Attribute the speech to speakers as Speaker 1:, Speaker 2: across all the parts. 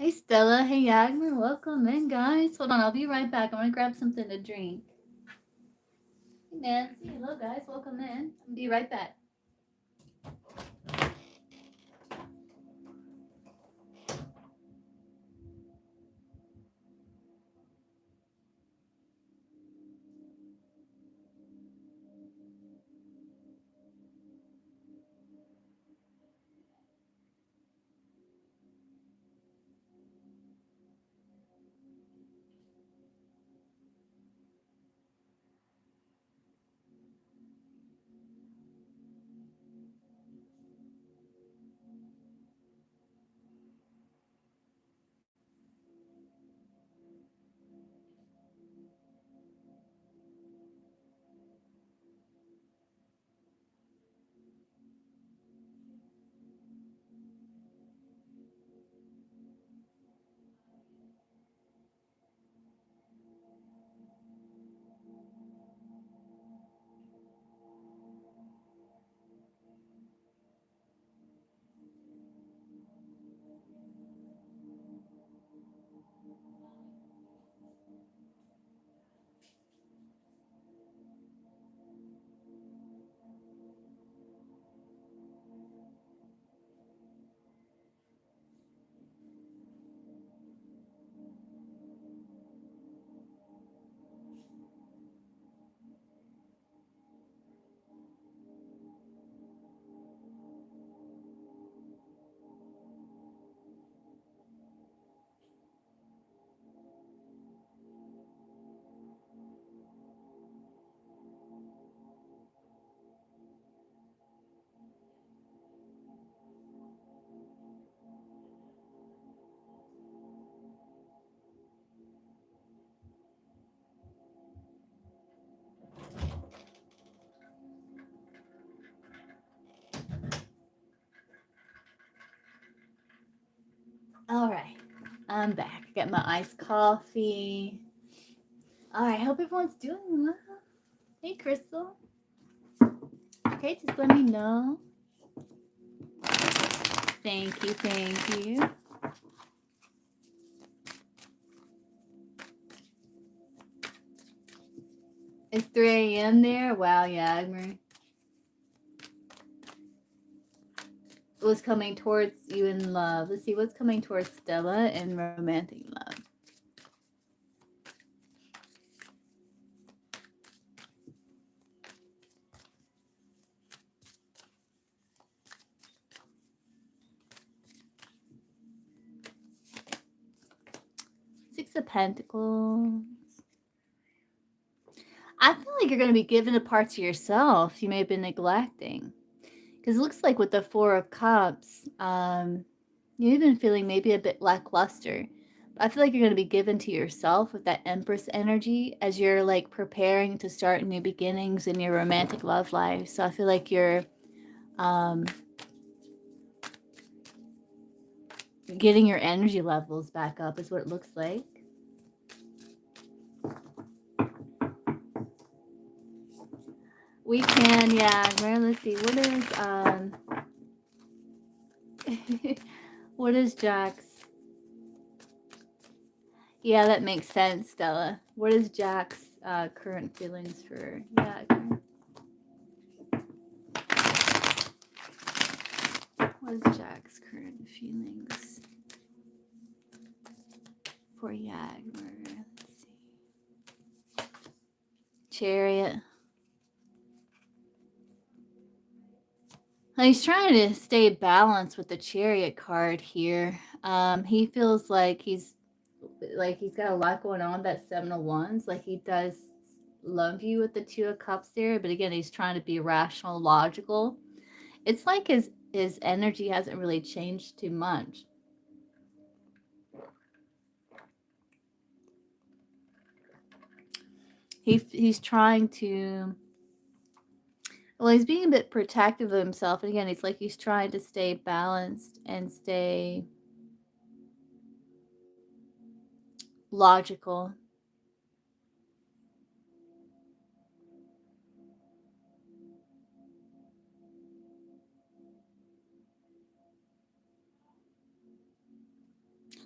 Speaker 1: Hey Stella, hey Yagmer, welcome in guys. Hold on, I'll be right back. I'm gonna grab something to drink. Hey Nancy, hello guys, welcome in. I'll be right back. Alright, I'm back. Got my iced coffee. Alright, hope everyone's doing well. Hey Crystal. Okay, just let me know. Thank you, thank you. It's 3 a.m. there? Wow, Yagmer. What's coming towards you in love? Let's see, what's coming towards Stella in romantic love? Six of Pentacles. I feel like you're going to be given a part to yourself you may have been neglecting. Because it looks like with the Four of Cups, you've been feeling maybe a bit lackluster. I feel like you're going to be given to yourself with that Empress energy as you're like preparing to start new beginnings in your romantic love life. So I feel like you're getting your energy levels back up is what it looks like. We can, yeah. Let's see. What is Jack's? Yeah, that makes sense, Stella. What is Jack's current feelings for? Yeah. What is Jack's current feelings for Yagmer? Let's see. Chariot. He's trying to stay balanced with the Chariot card here. He feels like he's got a lot going on. That Seven of Wands, like he does love you with the Two of Cups there, but again, he's trying to be rational, logical. It's like his energy hasn't really changed too much. He's trying to, well, he's being a bit protective of himself, and again, it's like he's trying to stay balanced and stay logical.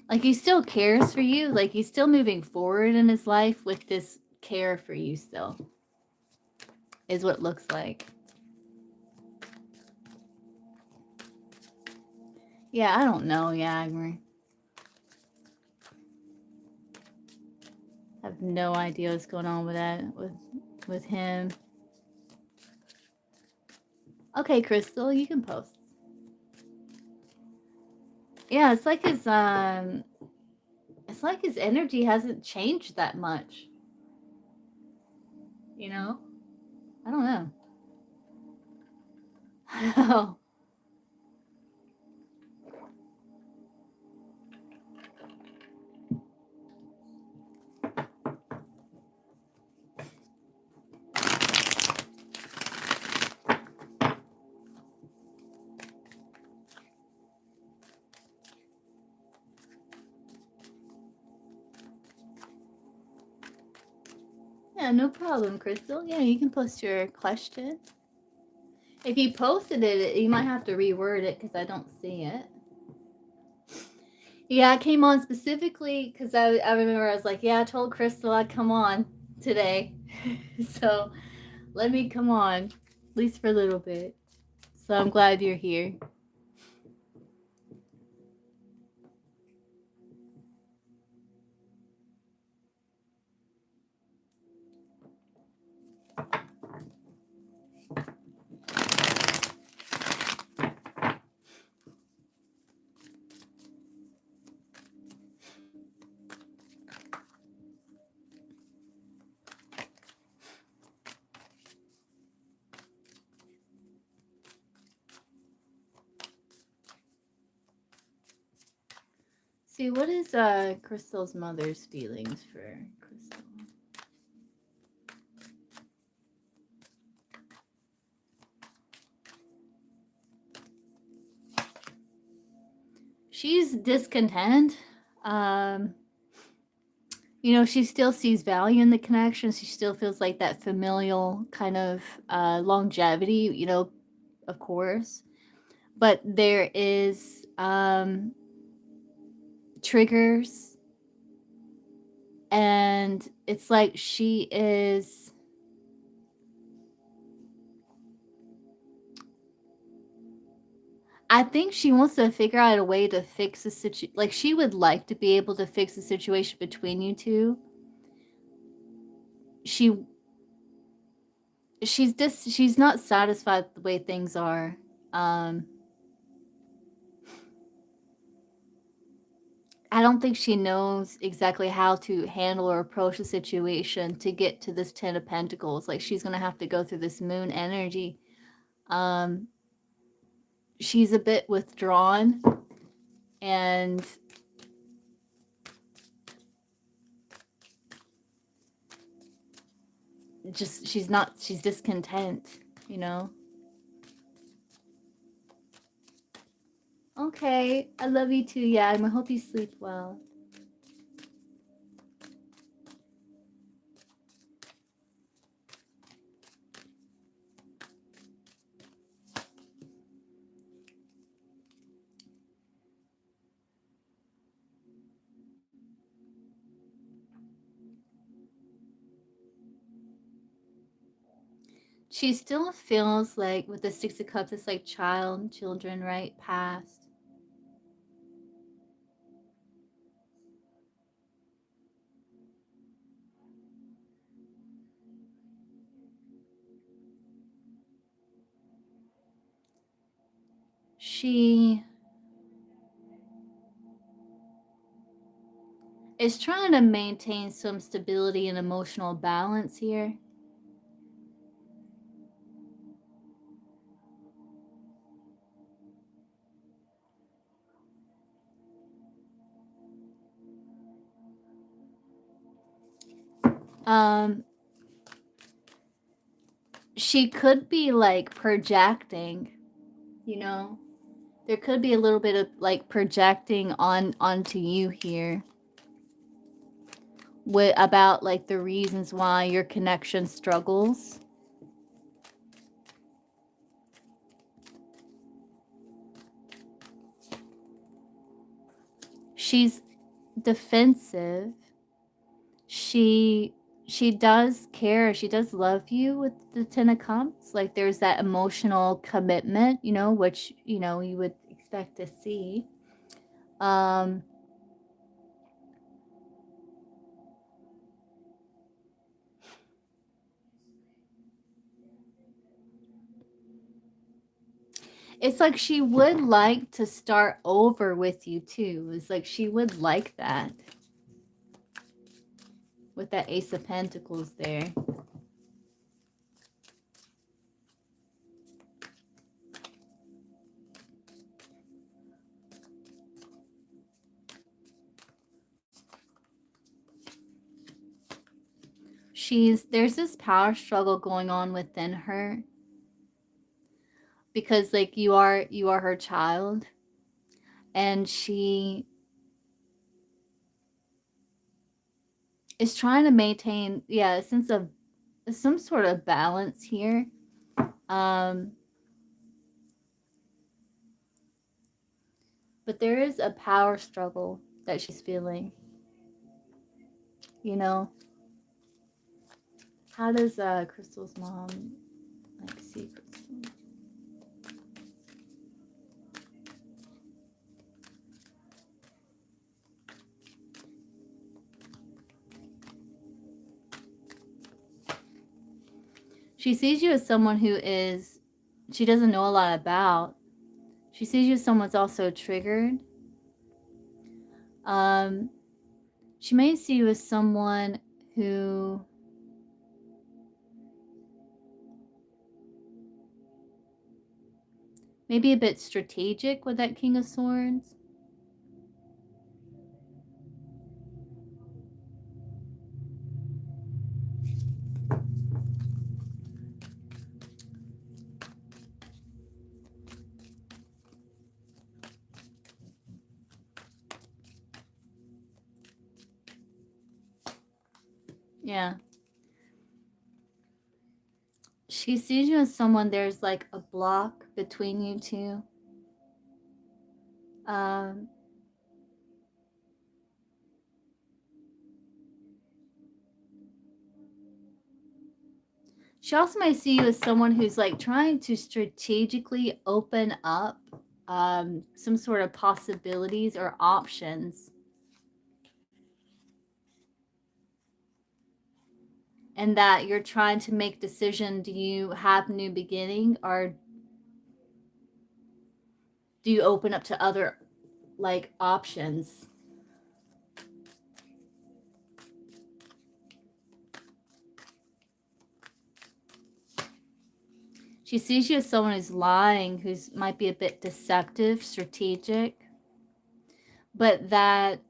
Speaker 1: Like he still cares for you. Like he's still moving forward in his life with this care for you still. Is what it looks like. Yeah, I don't know. Yeah, I agree. I have no idea what's going on with that with him. Okay, Crystal, you can post. Yeah, it's like his energy hasn't changed that much. You know? I don't know. Oh. Yeah, no problem, Crystal. Yeah, you can post your question. If you posted it, you might have to reword it because I don't see it. Yeah, I came on specifically because I remember I was like, yeah, I told Crystal I'd come on today. So let me come on, at least for a little bit. So I'm glad you're here. See, what is Crystal's mother's feelings for Crystal? She's discontent. You know, she still sees value in the connection. She still feels like that familial kind of longevity, you know, of course. But there is triggers, and it's like she is. I think she wants to figure out a way to fix the situation. Like she would like to be able to fix the situation between you two. She's not satisfied with the way things are. I don't think she knows exactly how to handle or approach the situation to get to this 10 of Pentacles. Like she's gonna have to go through this moon energy. She's a bit withdrawn, and just she's discontent, you know. Okay, I love you too. Yeah, I hope you sleep well. She still feels like with the 6 of Cups, it's like children, right? Past. She is trying to maintain some stability and emotional balance here. She could be like projecting, you know. There could be a little bit of like projecting onto you here with about like the reasons why your connection struggles. She's defensive. She she does care. She does love you with the 10 of cups. Like there's that emotional commitment, which, you would expect to see. Um it's like she would like to start over with you too. It's like she would like that with that Ace of Pentacles there. There's this power struggle going on within her because like you are her child, and she is trying to maintain, yeah, a sense of some sort of balance here. Um but there is a power struggle that she's feeling, you know. How does Crystal's mom like see Crystal? She sees you as someone she doesn't know a lot about. She sees you as someone's also triggered. Um, she may see you as someone who may be a bit strategic with that King of Swords. Yeah. She sees you as someone, there's like a block between you two. Um, she also may see you as someone who's like trying to strategically open up some sort of possibilities or options. And that you're trying to make decision, do you have new beginning, or do you open up to other like options? She sees you as someone who's lying, who's might be a bit deceptive, strategic, but that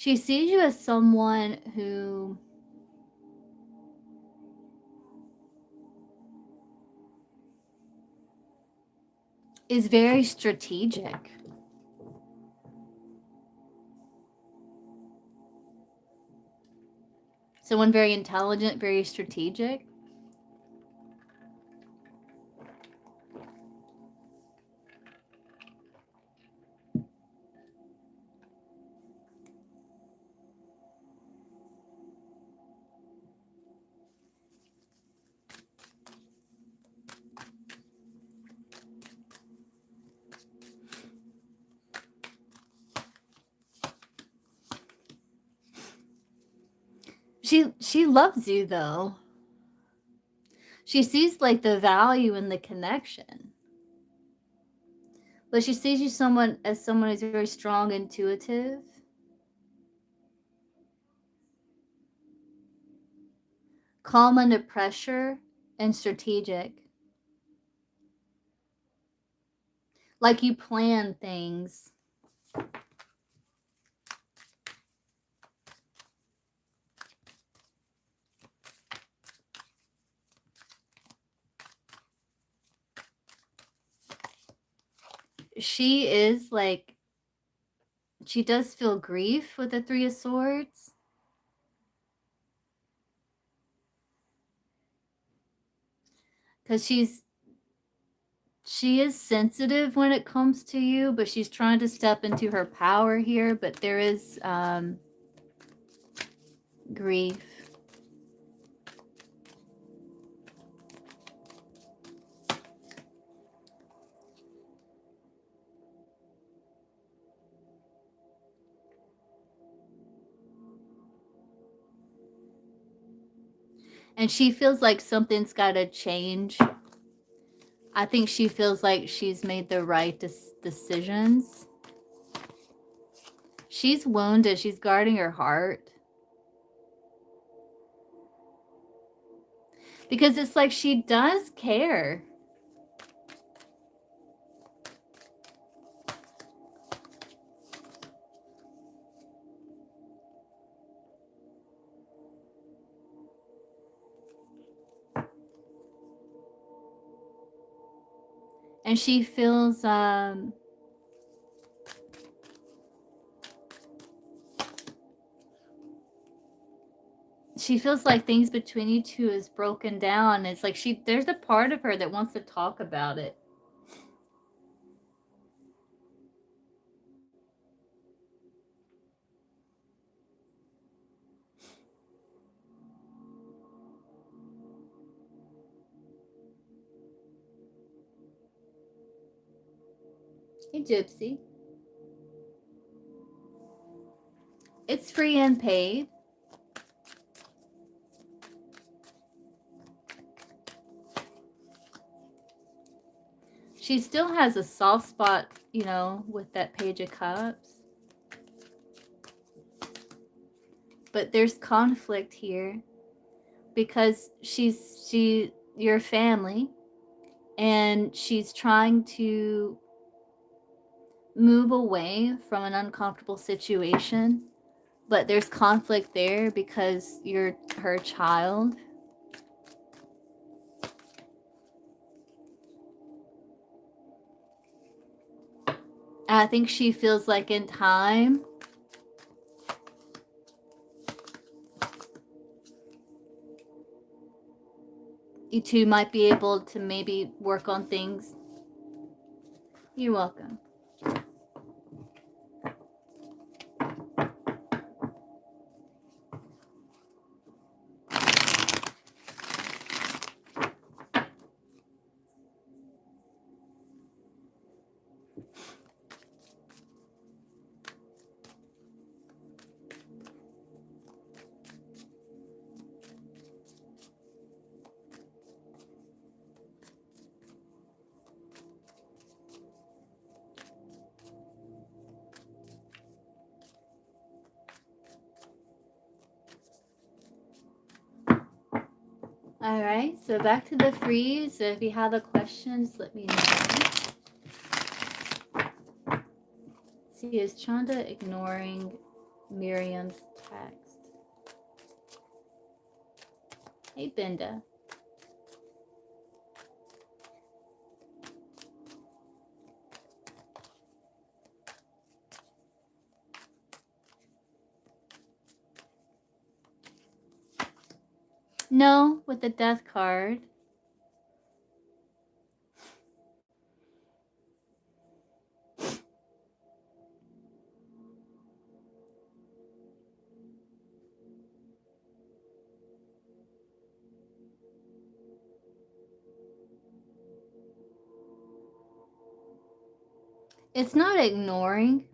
Speaker 1: she sees you as someone who is very strategic. Someone very intelligent, very strategic. She loves you though. She sees like the value in the connection. But she sees you someone who's very strong, intuitive, calm under pressure, and strategic. Like you plan things. She is like, she does feel grief with the Three of Swords. Because she is sensitive when it comes to you, but she's trying to step into her power here. But there is grief. And she feels like something's got to change. I think she feels like she's made the right decisions. She's wounded. She's guarding her heart. Because it's like she does care. And she feels like things between you two is broken down. It's like there's a part of her that wants to talk about it. Hey, Gypsy. It's free and paid. She still has a soft spot, you know, with that Page of Cups. But there's conflict here because you're family, and she's trying to move away from an uncomfortable situation, but there's conflict there because you're her child. I think she feels like in time you two might be able to maybe work on things. You're welcome. All right, so back to the freeze. So if you have a question, just let me know. See, is Chanda ignoring Miriam's text? Hey, Binda. No, with the death card. It's not ignoring.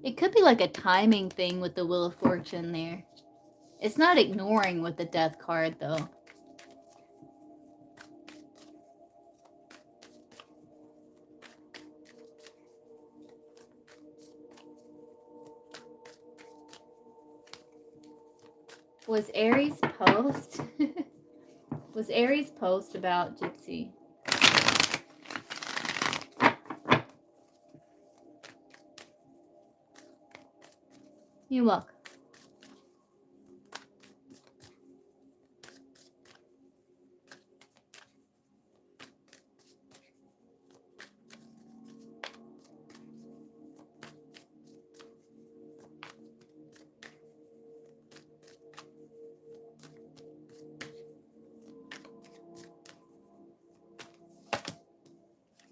Speaker 1: It could be like a timing thing with the Wheel of Fortune there. It's not ignoring with the death card, though. Was Aries post? Was Aries' post about Gypsy? You're welcome.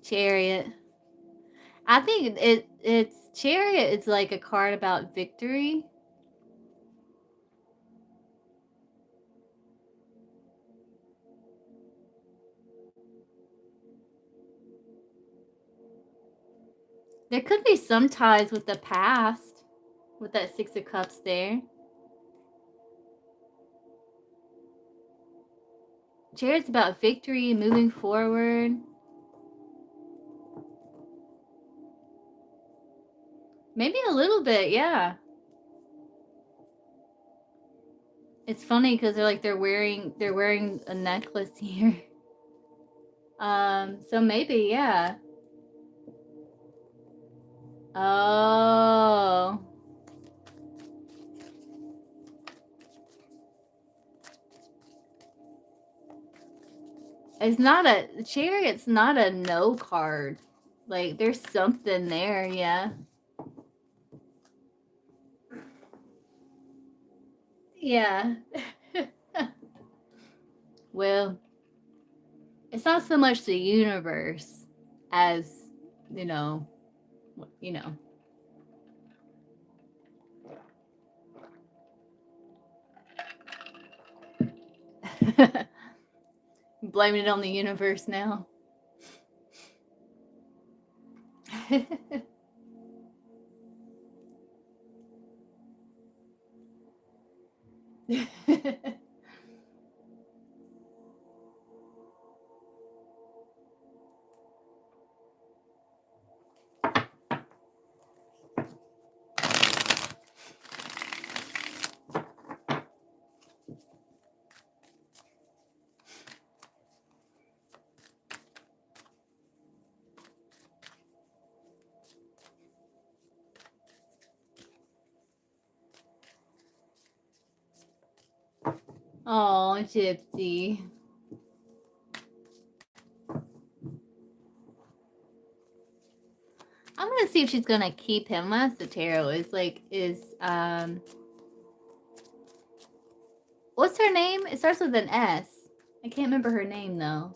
Speaker 1: Chariot. I think it's Chariot. It's like a card about victory. There could be some ties with the past, with that Six of Cups there. Chariot's about victory, moving forward. Maybe a little bit, yeah. It's funny because they're wearing a necklace here. So maybe, yeah. Oh. It's not a Chariot's not a no card. Like there's something there, yeah. Yeah. Well, it's not so much the universe as, you know. Blaming it on the universe now. Oh, Gypsy. I'm gonna see if she's gonna keep him. Unless the tarot is what's her name? It starts with an S. I can't remember her name though.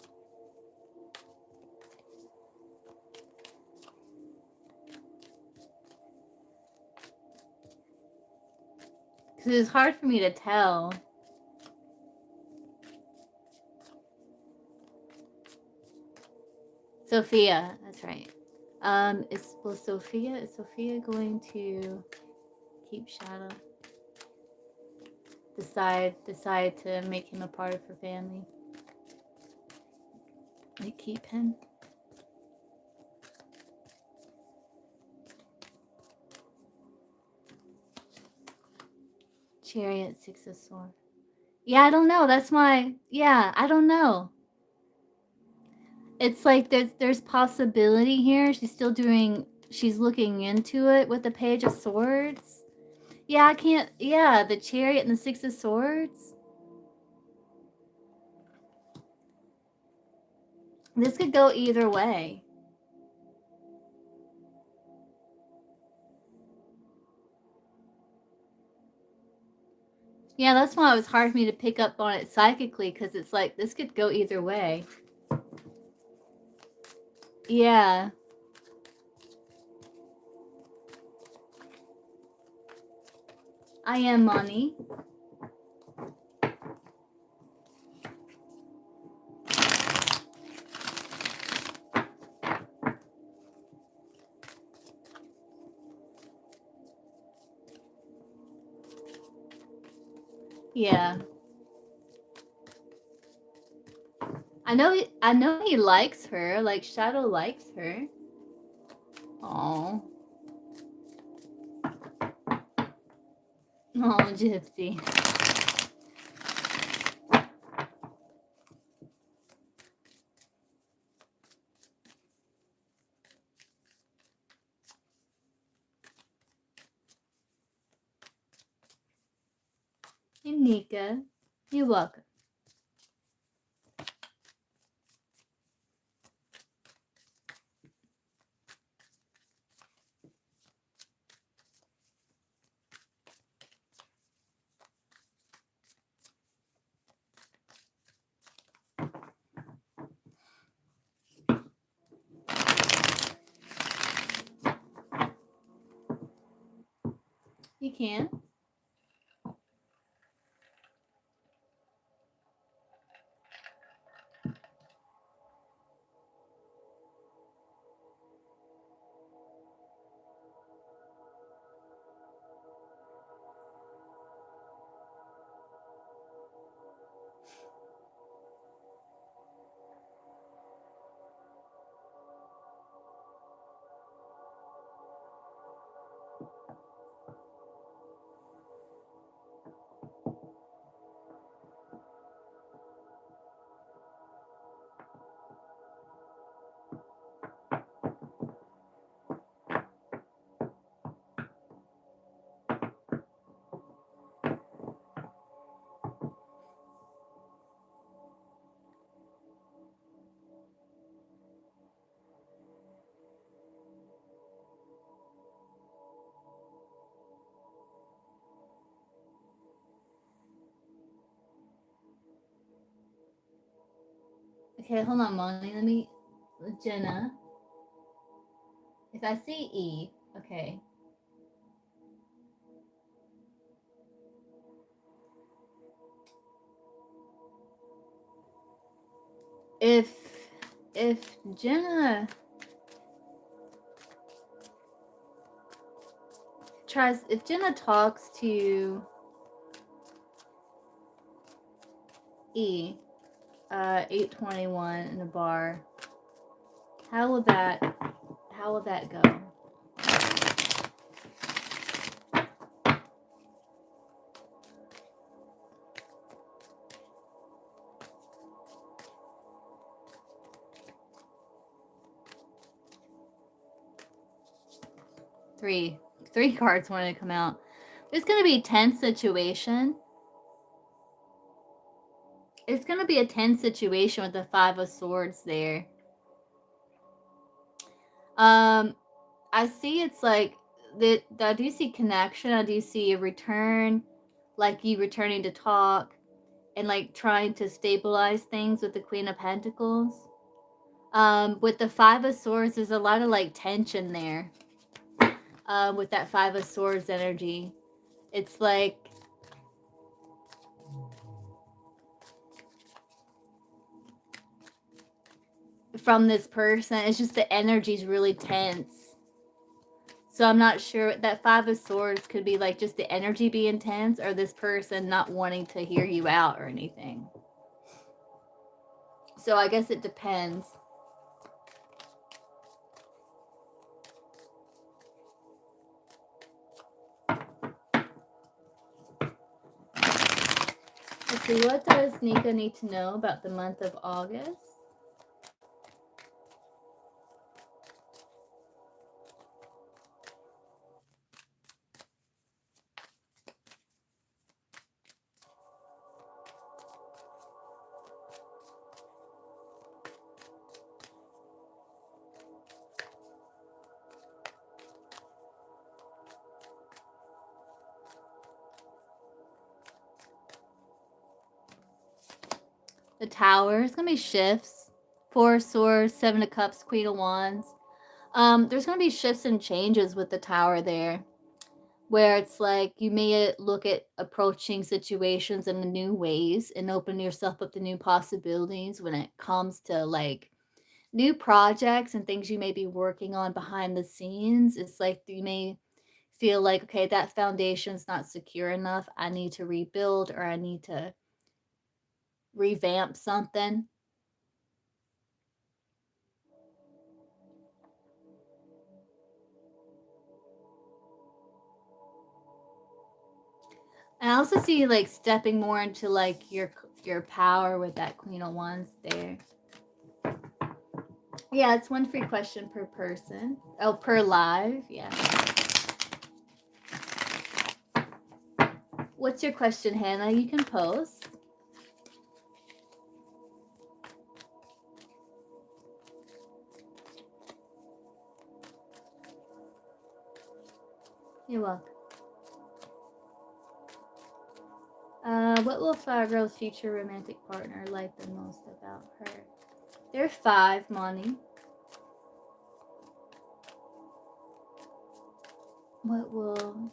Speaker 1: Because it's hard for me to tell. Sophia, that's right. Is Sophia going to keep Shadow? Decide to make him a part of her family. Like keep him. Chariot, Six of Swords. Yeah, I don't know. That's my I don't know. It's like there's possibility here. She's looking into it with the Page of Swords. Yeah, I can't the Chariot and the Six of Swords. This could go either way. Yeah, that's why it was hard for me to pick up on it psychically, because it's like this could go either way. Yeah. I am money. Yeah. I know he likes her. Like Shadow likes her. Oh. Oh, Gypsy. Nika. You're welcome. You can. Okay, hold on, Molly. Let me, Jenna. If I see E, okay. If Jenna if Jenna talks to E, 821 in a bar, how will that go? Three cards wanted to come out. There's going to be a tense situation. It's going to be a tense situation with the Five of Swords there. I see it's like, I do see connection. I do see a return, like you returning to talk and like trying to stabilize things with the Queen of Pentacles. With the Five of Swords, there's a lot of like tension there. With that Five of Swords energy. It's like from this person, it's just the energy's really tense. So I'm not sure, that Five of Swords could be like just the energy being tense or this person not wanting to hear you out or anything. So I guess it depends. Let's see, what does Nika need to know about the month of August? The Tower. It's going to be shifts. Four of Swords, Seven of Cups, Queen of Wands. There's going to be shifts and changes with the Tower there. Where it's like you may look at approaching situations in new ways and open yourself up to new possibilities when it comes to like new projects and things you may be working on behind the scenes. It's like you may feel like, okay, that foundation's not secure enough. I need to rebuild or I need to revamp something. I also see you like stepping more into like your power with that Queen of Wands there. Yeah, it's one free question per person. Oh, per live, yeah. What's your question, Hannah? You can post. You're welcome. What will Flower Girl's future romantic partner like the most about her? There are 5, Monty. What will...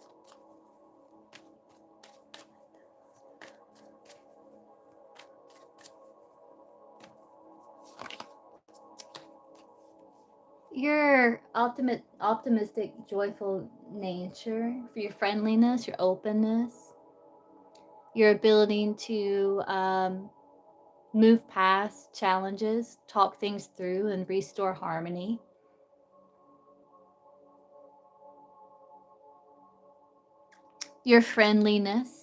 Speaker 1: Your optimistic, joyful nature, for your friendliness, your openness, your ability to move past challenges, talk things through, and restore harmony. Your friendliness.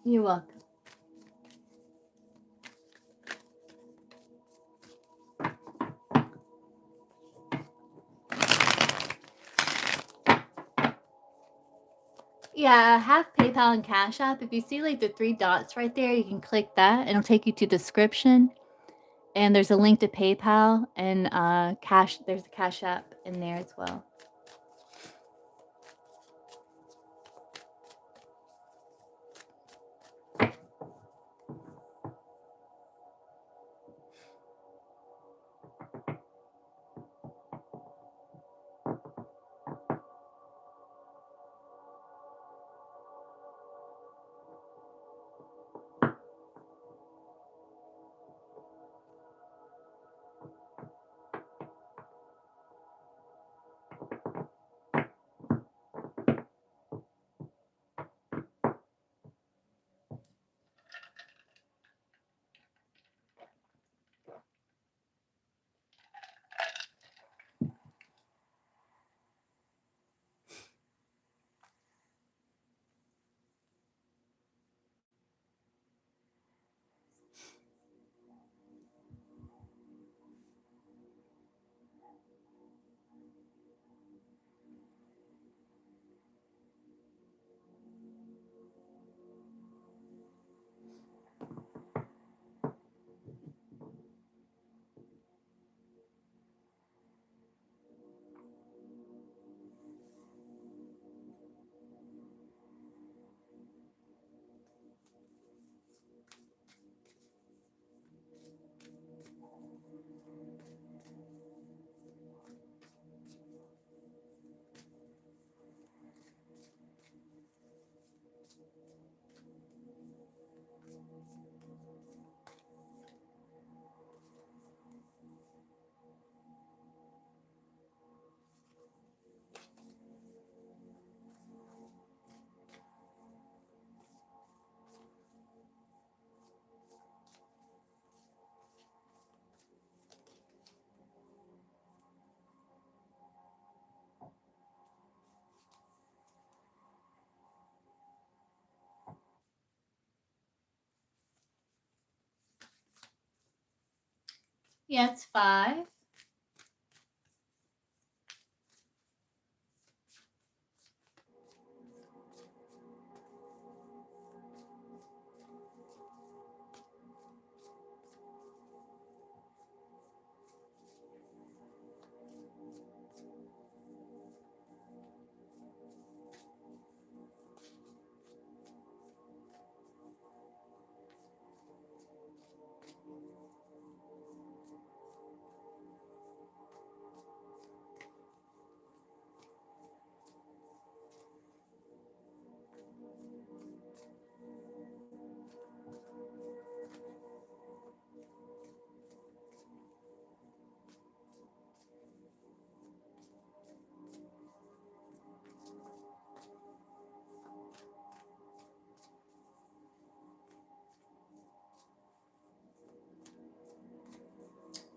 Speaker 1: You're welcome. Yeah, I have PayPal and Cash App. If you see like the 3 dots right there, you can click that and it'll take you to description. And there's a link to PayPal and there's a Cash App in there as well. Yeah, it's 5.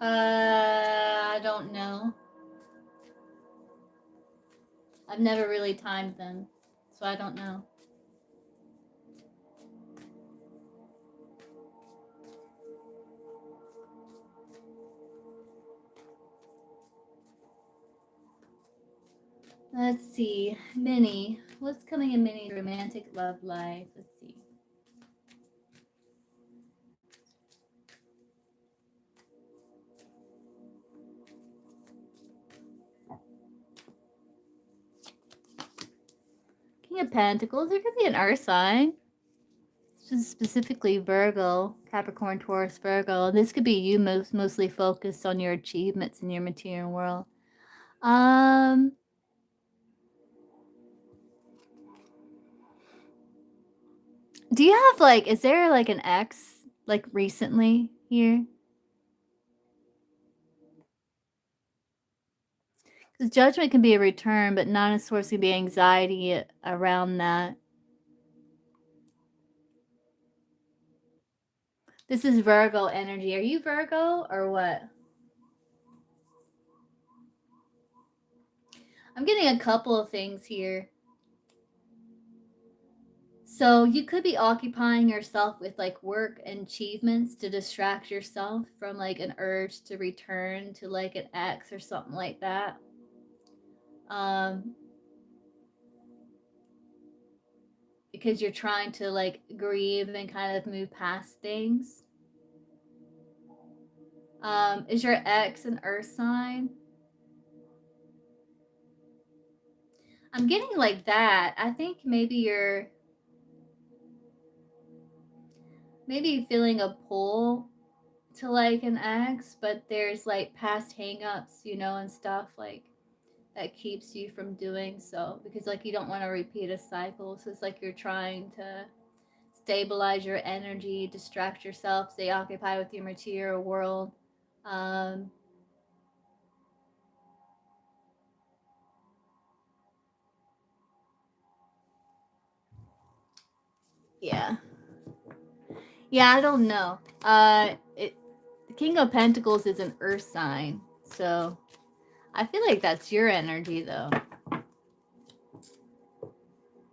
Speaker 1: I don't know. I've never really timed them, so I don't know. Let's see. Minnie. What's coming in Minnie's romantic love life? Let's see. King of Pentacles. There could be an earth sign. Specifically Virgo, Capricorn, Taurus, Virgo. This could be you mostly focused on your achievements in your material world. Do you have like, is there like an ex like recently here? Because judgment can be a return, but Nine of Swords can be anxiety around that. This is Virgo energy. Are you Virgo or what? I'm getting a couple of things here. So you could be occupying yourself with like work and achievements to distract yourself from like an urge to return to like an ex or something like that. Because you're trying to like grieve and kind of move past things. Is your ex an earth sign? I'm getting like that. I think maybe you're feeling a pull to like an ex, but there's like past hangups, you know, and stuff like that keeps you from doing so because like you don't want to repeat a cycle. So it's like you're trying to stabilize your energy, distract yourself, stay occupied with your material world. Yeah. Yeah, I don't know. The King of Pentacles is an earth sign, so I feel like that's your energy though.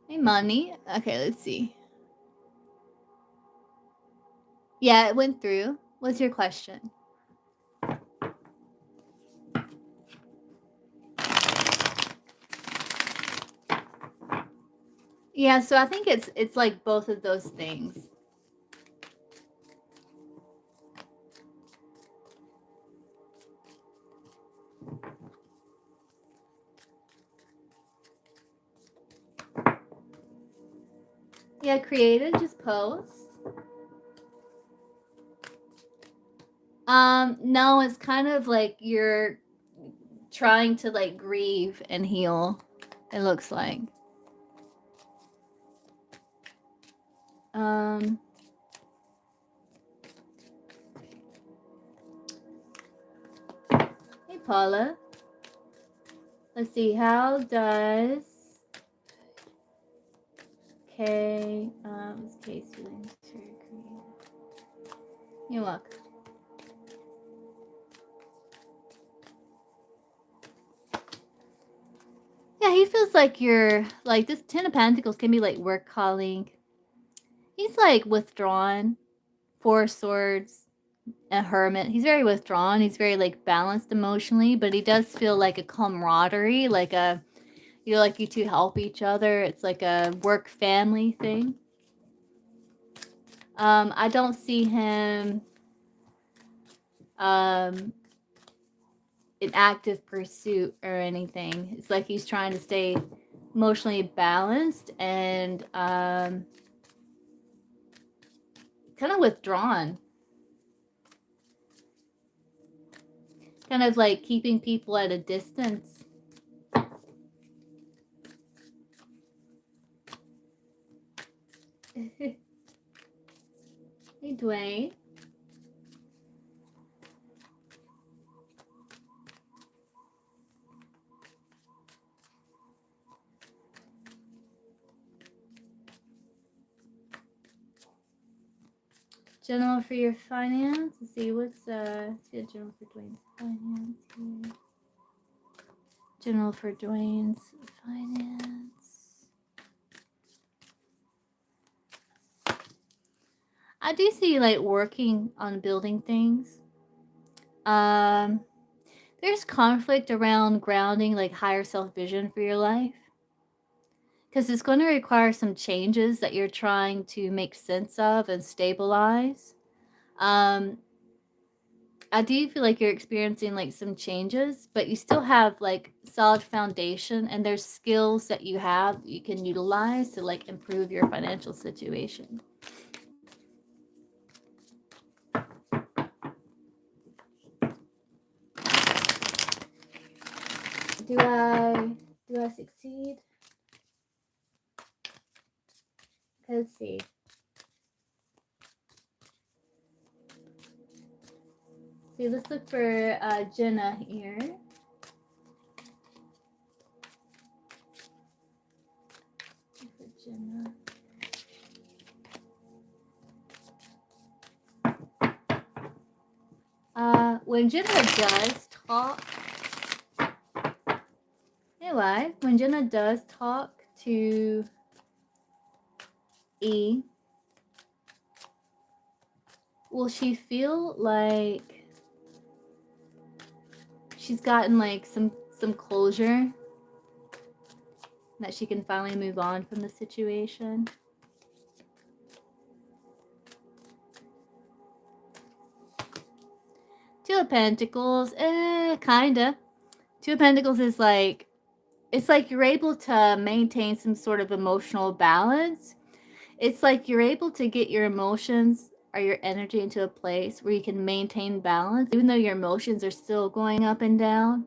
Speaker 1: Hey, money. Okay, let's see. Yeah, it went through. What's your question? Yeah, so I think it's like both of those things. Yeah, creative, just post. No, it's kind of like you're trying to like grieve and heal, it looks like. Hey Paula. Let's see, how does Kay Kay's feelings for creative? You're welcome. Yeah, he feels like you're like this 10 of Pentacles can be like work calling. He's like withdrawn. Four of Swords, a hermit. He's very withdrawn. He's very like balanced emotionally, but he does feel like a camaraderie, like a like you two help each other. It's like a work family thing. I don't see him in active pursuit or anything. It's like he's trying to stay emotionally balanced and kind of withdrawn. Kind of like keeping people at a distance. Hey, Dwayne. General for your finance. Let's see what's general for Dwayne's finance here. General for Dwayne's finance. I do see like working on building things. There's conflict around grounding like higher self vision for your life. Because it's going to require some changes that you're trying to make sense of and stabilize. I do feel like you're experiencing like some changes, but you still have like solid foundation, and there's skills that you have that you can utilize to like improve your financial situation. Do I succeed? Let's see. See, let's look for Jenna here. For Jenna. When Jenna does talk, anyway, when Jenna does talk to E, will she feel like she's gotten like some closure, that she can finally move on from the situation? Two of Pentacles, kinda. Two of Pentacles is like, it's like you're able to maintain some sort of emotional balance. It's like you're able to get your emotions or your energy into a place where you can maintain balance, even though your emotions are still going up and down.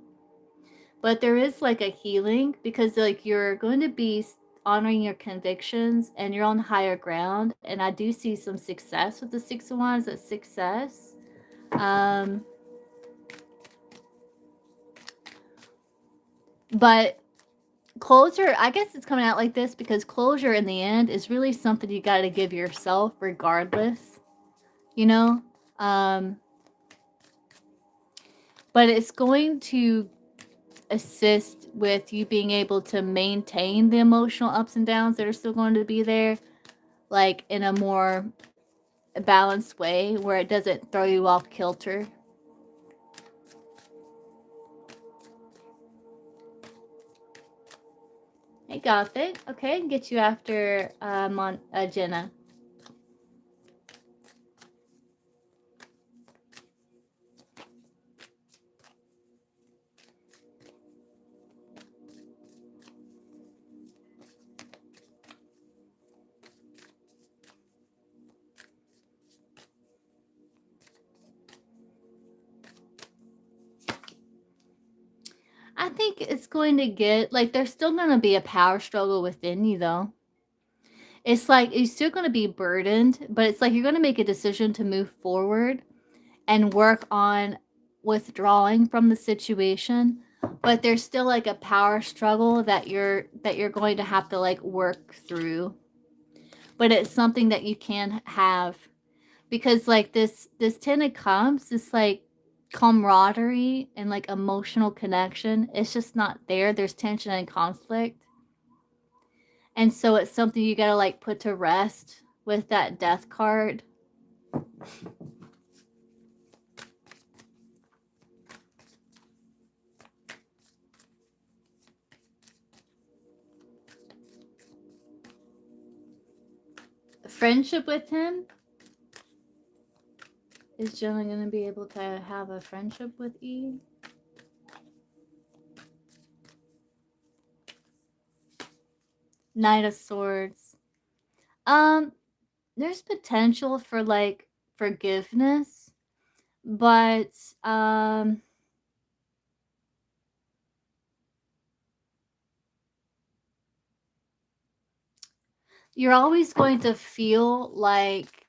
Speaker 1: But there is like a healing, because like you're going to be honoring your convictions and you're on higher ground. And I do see some success with the Six of Wands. That's success. But closure, I guess it's coming out like this because closure in the end is really something you got to give yourself regardless, you know? But it's going to assist with you being able to maintain the emotional ups and downs that are still going to be there, like in a more balanced way where it doesn't throw you off kilter. Hey, Gothic. Okay, I can get you after Jenna. I think it's going to get, like, there's still going to be a power struggle within you, though. It's like you're still going to be burdened, but it's like you're going to make a decision to move forward and work on withdrawing from the situation. But there's still like a power struggle that you're going to have to like work through. But it's something that you can have, because like this Ten of Cups, it's like camaraderie and like emotional connection, it's just not there. There's tension and conflict, and so it's something you gotta like put to rest with that Death card. Friendship with him, is Jenna going to be able to have a friendship with E? Knight of Swords. There's potential for like forgiveness, but you're always going to feel like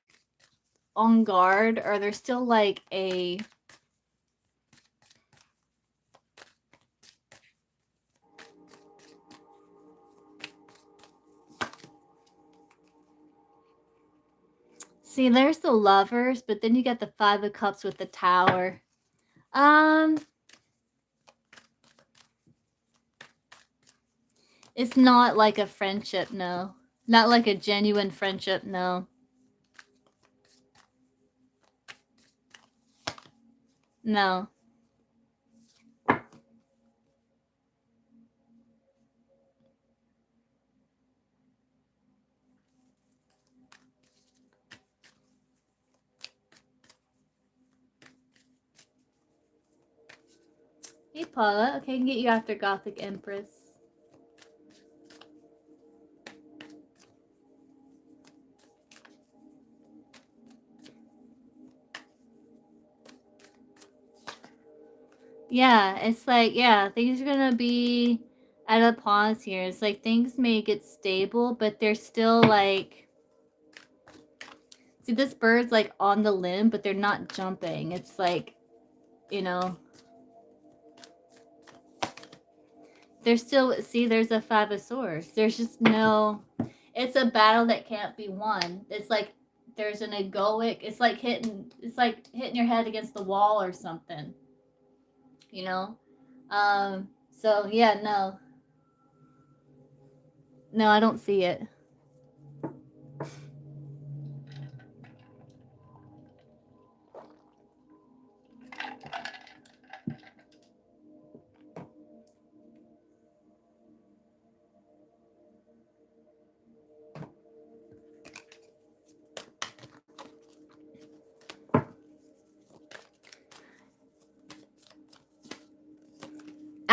Speaker 1: on guard, or there's still like a see, there's the Lovers, but then you got the Five of Cups with the Tower. It's not like a friendship, no. Not like a genuine friendship, no. No. Hey, Paula. Okay, I can get you after Gothic Empress. Yeah, it's like, yeah, things are gonna be at a pause here. It's like things may get stable, but they're still like... See, this bird's like on the limb, but they're not jumping. It's like, you know... There's still... See, there's a Five of Swords. There's just no... It's a battle that can't be won. It's like there's an egoic... It's like hitting your head against the wall or something. You know? So, yeah, no. No, I don't see it.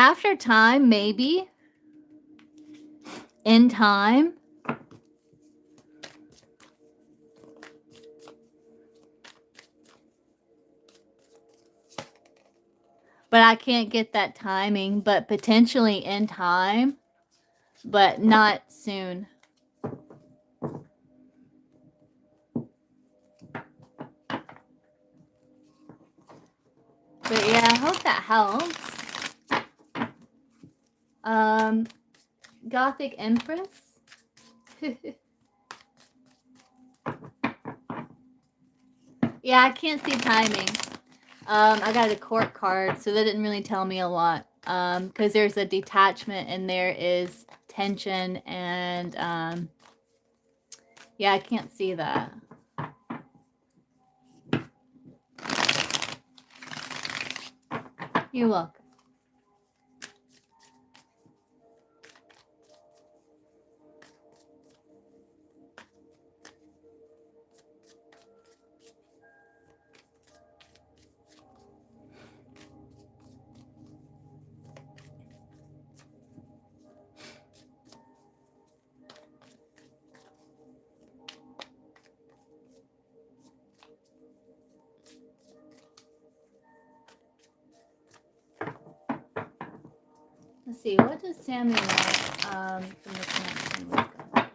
Speaker 1: After time, maybe. In time. But I can't get that timing, but potentially in time, but not soon. But yeah, I hope that helps. Gothic Empress. Yeah, I can't see timing. I got a court card, so that didn't really tell me a lot. Because there's a detachment and there is tension and yeah, I can't see that. You're welcome. Let's see, what does Samuel want from the connection with God?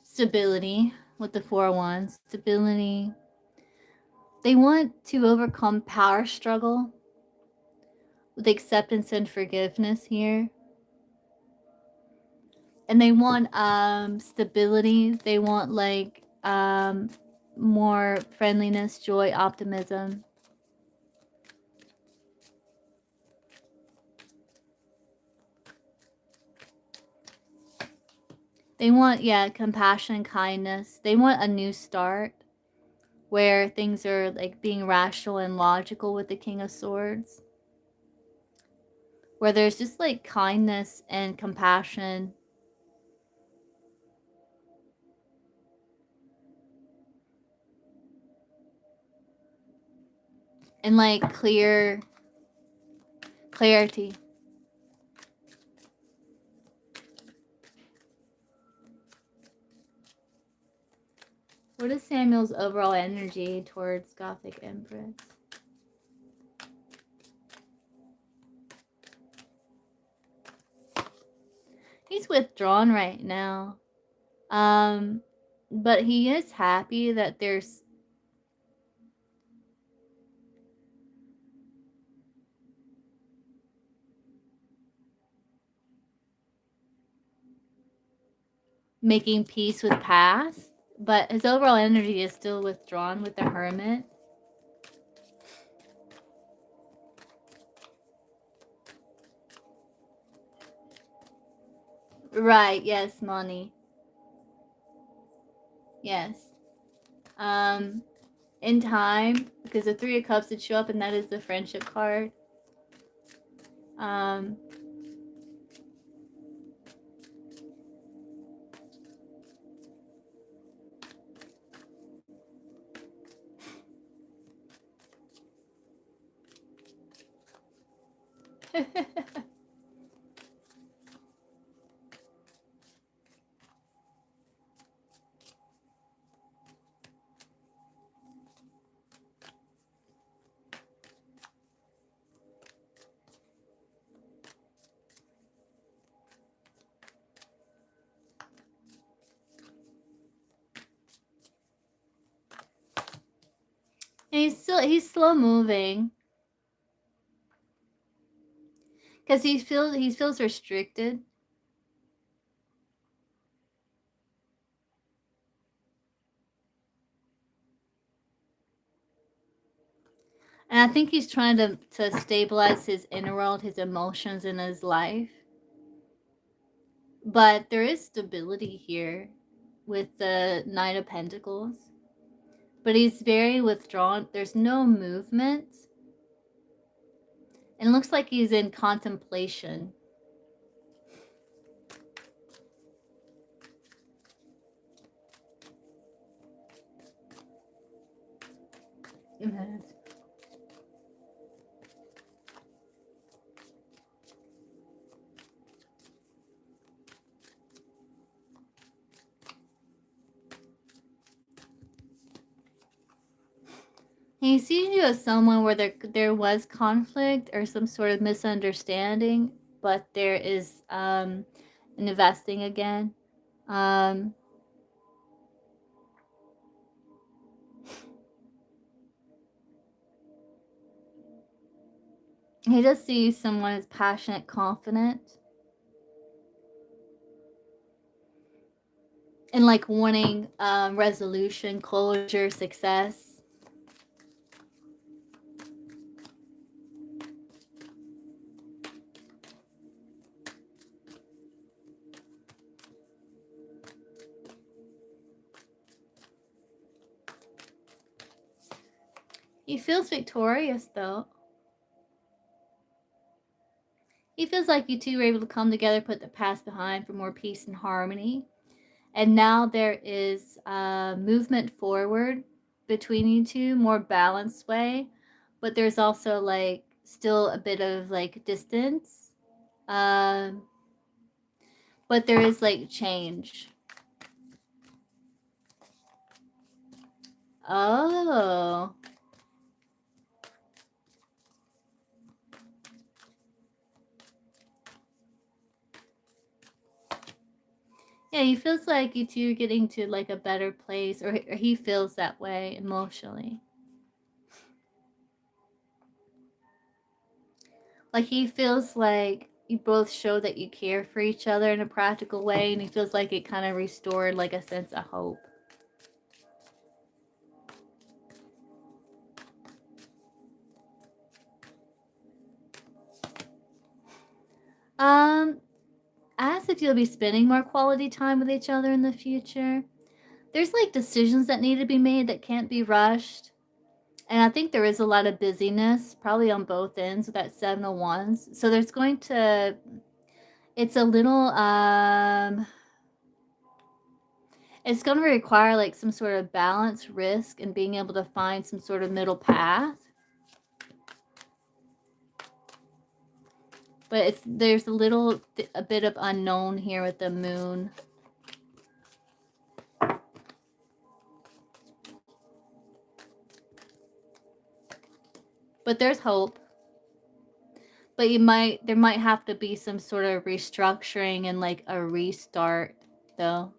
Speaker 1: Stability with the 4 of Wands. Stability. They want to overcome power struggle with acceptance and forgiveness here. And they want stability. They want like more friendliness, joy, optimism. They want, yeah, compassion, kindness. They want a new start where things are like being rational and logical with the King of Swords. Where there's just like kindness and compassion. And like clarity. What is Samuel's overall energy towards Gothic Empress? He's withdrawn right now. But he is happy that there's... making peace with past, but his overall energy is still withdrawn with the Hermit. Right, yes, money. Yes. In time, because the Three of Cups did show up, and that is the friendship card. Um, he's slow moving because he feels restricted. And I think he's trying to stabilize his inner world, his emotions in his life. But there is stability here with the Knight of Pentacles. But he's very withdrawn. There's no movement. And it looks like he's in contemplation. He sees you as someone where there was conflict or some sort of misunderstanding, but there is investing again. He does see someone as passionate, confident, and like wanting resolution, closure, success. He feels victorious though. He feels like you two were able to come together, put the past behind for more peace and harmony. And now there is movement forward between you two, more balanced way. But there's also like still a bit of like distance. But there is like change. Oh. Yeah, he feels like you two are getting to like a better place, or he feels that way emotionally. Like he feels like you both show that you care for each other in a practical way, and he feels like it kind of restored like a sense of hope. As if you'll be spending more quality time with each other in the future. There's like decisions that need to be made that can't be rushed. And I think there is a lot of busyness, probably on both ends with that 7 of Wands. So there's going to, it's a little, it's going to require like some sort of balance, risk, and being able to find some sort of middle path. But there's a bit of unknown here with the moon. But there's hope. But there might have to be some sort of restructuring and like a restart though.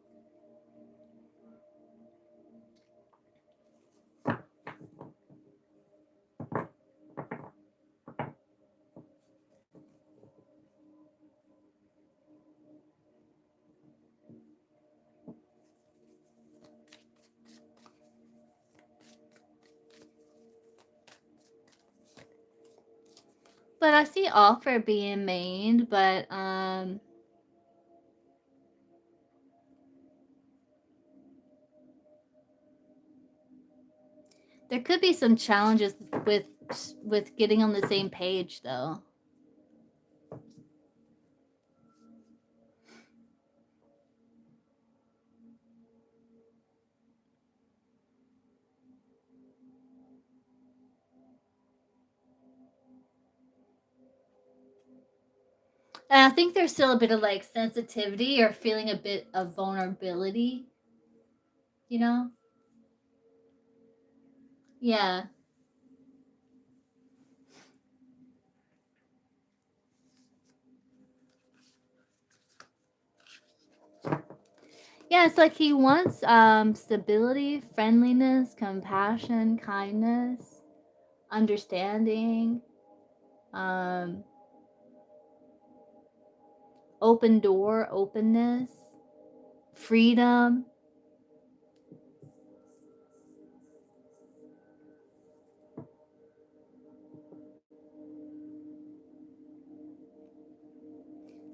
Speaker 1: But I see offer being made, but there could be some challenges with getting on the same page though. And I think there's still a bit of like sensitivity or feeling a bit of vulnerability, you know? Yeah. Yeah, it's like he wants stability, friendliness, compassion, kindness, understanding, um open door, openness, freedom.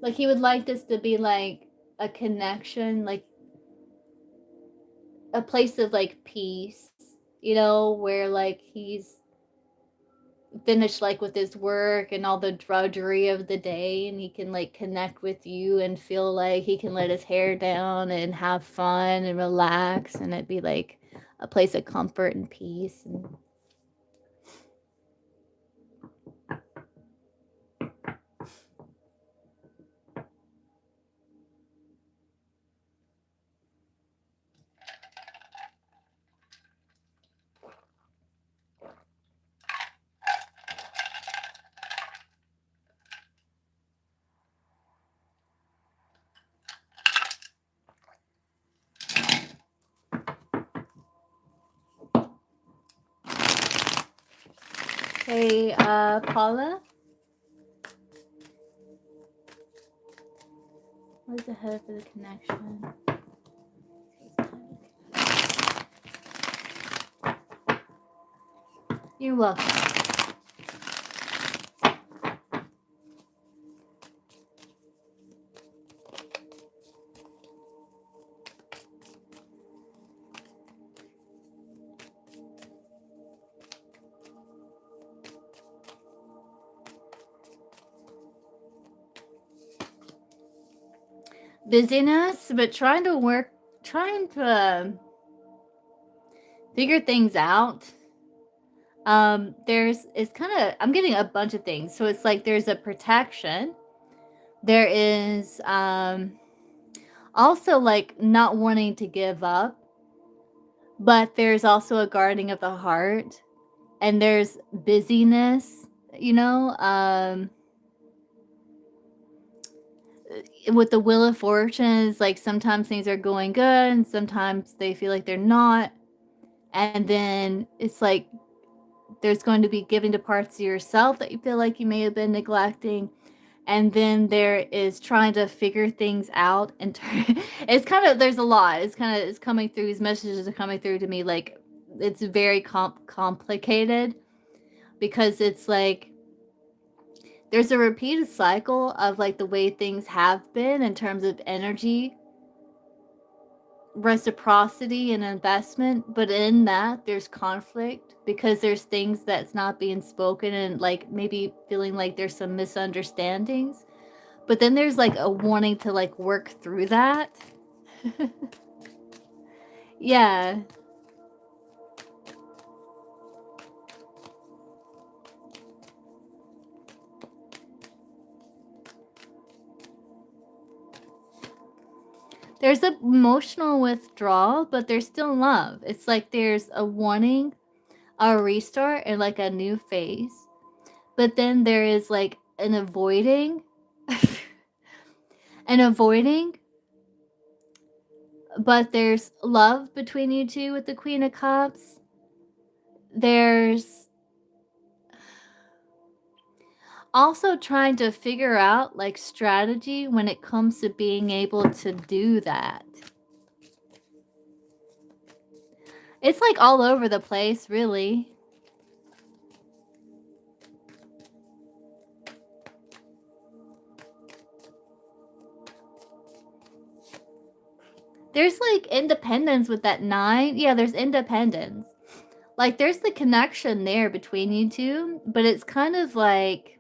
Speaker 1: Like he would like this to be like a connection, like a place of like peace, you know, where like he's finished like with his work and all the drudgery of the day, and he can like connect with you and feel like he can let his hair down and have fun and relax, and it'd be like a place of comfort and peace. And hey, Paula, what is ahead for the connection? You're welcome. Busyness, but trying to figure things out. There's it's kind of I'm getting a bunch of things. So it's like there's a protection. There is also like not wanting to give up, but there's also a guarding of the heart, and there's busyness, you know, with the wheel of fortune. It's like sometimes things are going good and sometimes they feel like they're not. And then it's like there's going to be giving to parts of yourself that you feel like you may have been neglecting. And then there is trying to figure things out and it's kind of there's a lot. It's coming through. These messages are coming through to me like it's very complicated, because it's like there's a repeated cycle of like the way things have been in terms of energy, reciprocity, and investment. But in that there's conflict because there's things that's not being spoken, and like maybe feeling like there's some misunderstandings. But then there's like a wanting to like work through that. Yeah. There's a emotional withdrawal, but there's still love. It's like there's a wanting a restart and like a new phase. But then there is like an avoiding and avoiding, but there's love between you two with the Queen of Cups. There's also trying to figure out like strategy when it comes to being able to do that. It's like all over the place, really. There's, like, independence with that 9. Yeah, there's independence. Like, there's the connection there between you 2, but it's kind of like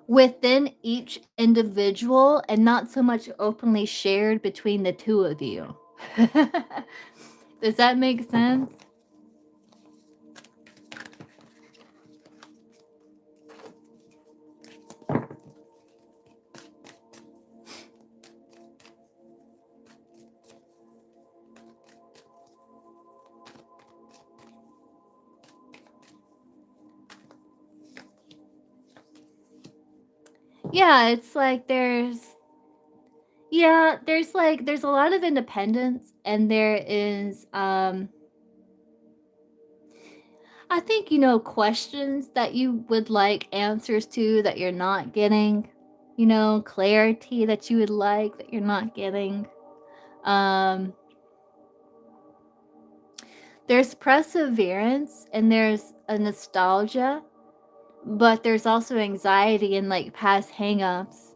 Speaker 1: within each individual and not so much openly shared between the 2 of you. Does that make sense? Yeah, it's like there's a lot of independence and there is I think questions that you would like answers to that you're not getting, clarity that you would like that you're not getting. Um there's perseverance and there's a nostalgia, but there's also anxiety and like past hangups.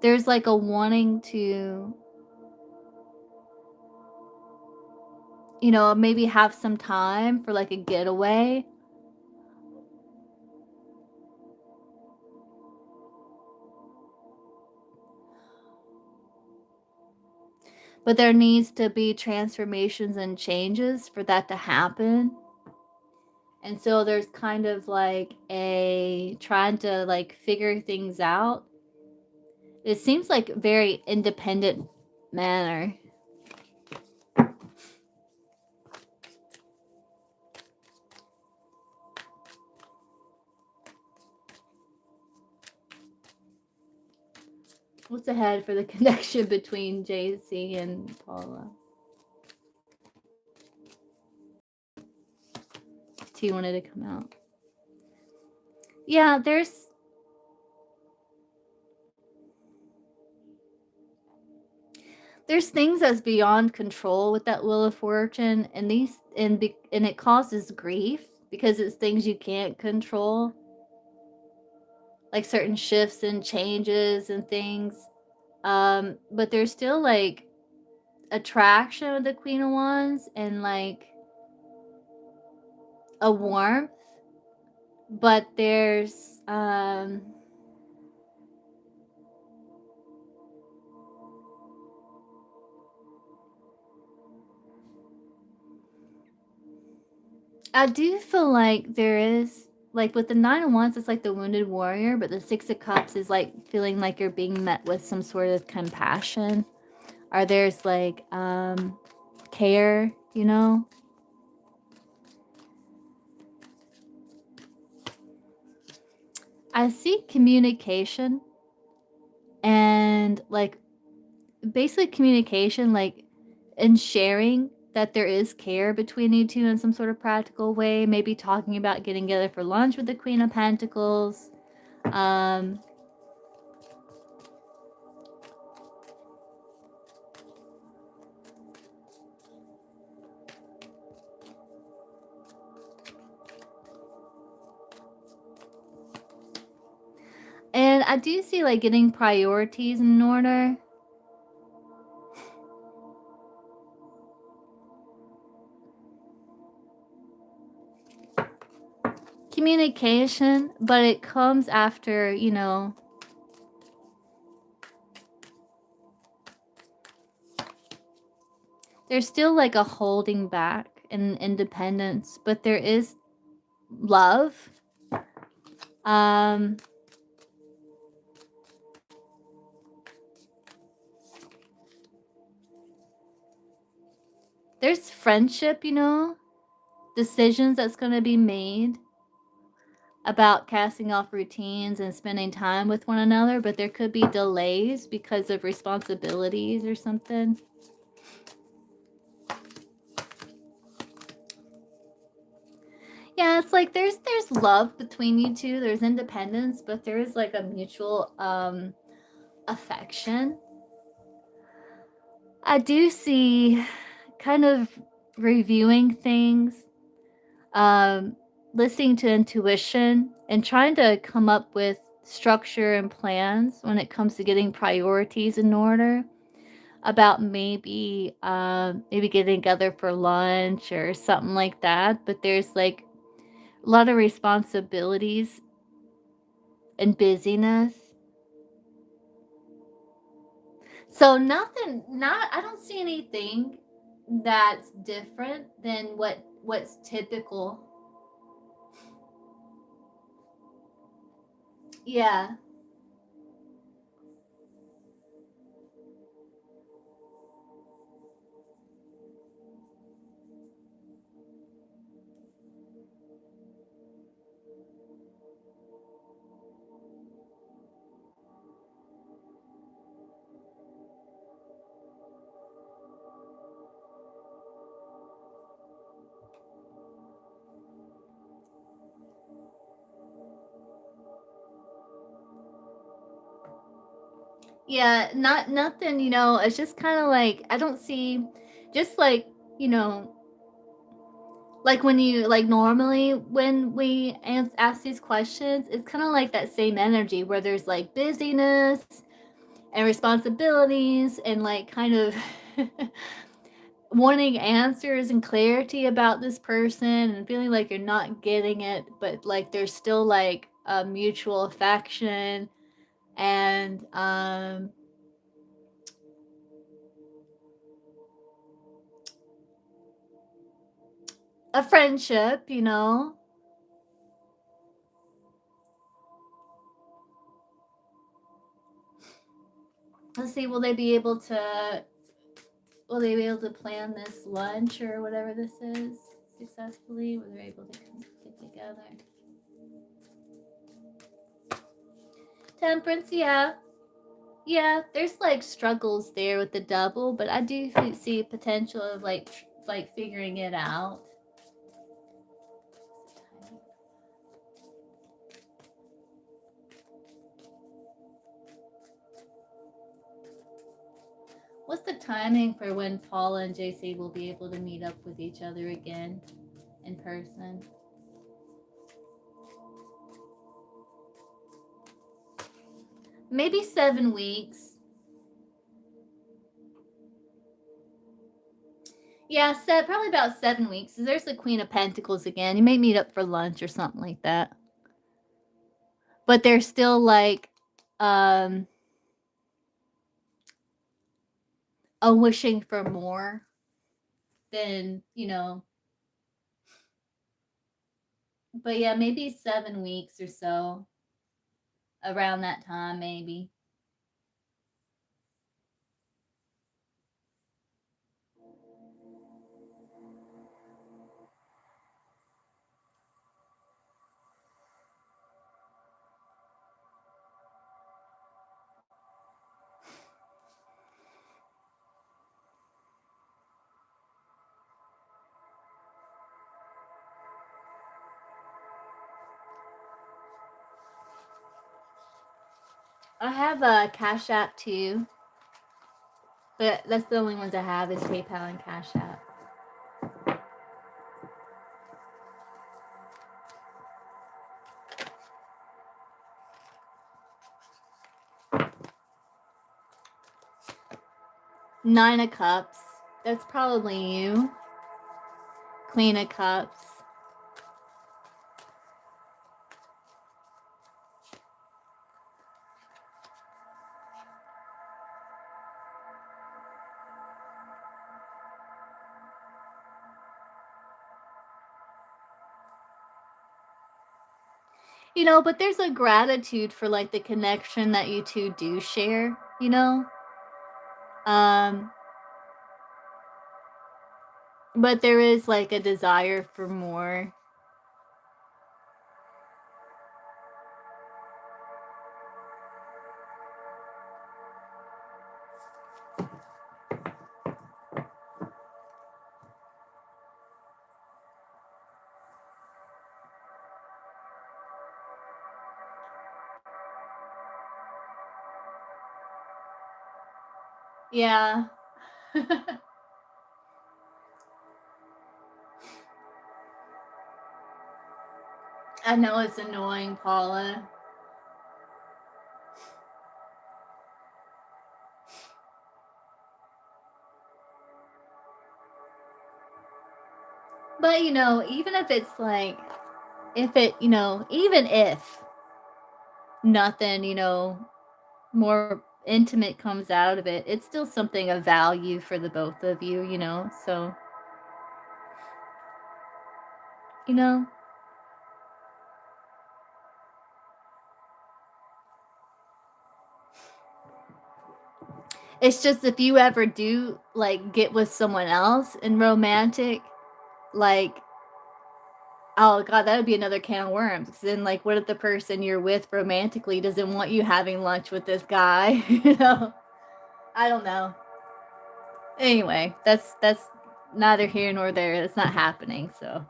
Speaker 1: There's like a wanting to maybe have some time for like a getaway. But there needs to be transformations and changes for that to happen. And so there's kind of like a trying to like figure things out. It seems like very independent manner. What's ahead for the connection between JC and Paula? T wanted to come out. Yeah, there's things that's beyond control with that Wheel of Fortune, and and it causes grief because it's things you can't control, like certain shifts and changes and things. But there's still like attraction with the Queen of Wands and like a warmth, but there's I do feel like there is like with the 9 of Wands, it's like the wounded warrior, but the 6 of Cups is like feeling like you're being met with some sort of compassion, or there's like care. I see communication and like basically communication, like and sharing that there is care between you two in some sort of practical way. Maybe talking about getting together for lunch with the Queen of Pentacles. Um, and I do see like getting priorities in order. Communication, but it comes after, there's still like a holding back and independence, but there is love. Um, there's friendship, decisions that's going to be made about casting off routines and spending time with one another, but there could be delays because of responsibilities or something. Yeah, it's like there's love between you two. There's independence, but there is like a mutual affection. I do see kind of reviewing things. Um listening to intuition and trying to come up with structure and plans when it comes to getting priorities in order about maybe getting together for lunch or something like that, but there's like a lot of responsibilities and busyness. So nothing, not I don't see anything that's different than what's typical. Yeah. Yeah, not nothing, it's just kind of like I don't see just like, you know, like when you like normally when we ask these questions, it's kind of like that same energy where there's like busyness and responsibilities and like kind of wanting answers and clarity about this person and feeling like you're not getting it, but like there's still like a mutual affection and a friendship. Let's see, will they be able to plan this lunch or whatever this is successfully? Will they able to get together? Temperance, yeah. Yeah, there's like struggles there with the double, but I do see potential of like figuring it out. What's the timing for when Paula and JC will be able to meet up with each other again in person? Maybe 7 weeks. Yeah, probably about 7 weeks. There's the Queen of Pentacles again. You may meet up for lunch or something like that. But they're still like um a wishing for more than. But yeah, maybe 7 weeks or so. Around that time, maybe. I have a Cash App too, but that's the only ones I have is PayPal and Cash App. Nine of Cups. That's probably you. Queen of Cups. But there's a gratitude for like the connection that you two do share. Um, but there is like a desire for more. Yeah. I know it's annoying, Paula. But, you know, even if it's like, even if nothing, more intimate comes out of it, it's still something of value for the both of you, so, you know, it's just if you ever do, like, get with someone else and romantic, like, oh god, that would be another can of worms. 'Cause then, like, what if the person you're with romantically doesn't want you having lunch with this guy? I don't know. Anyway, that's neither here nor there. It's not happening, so.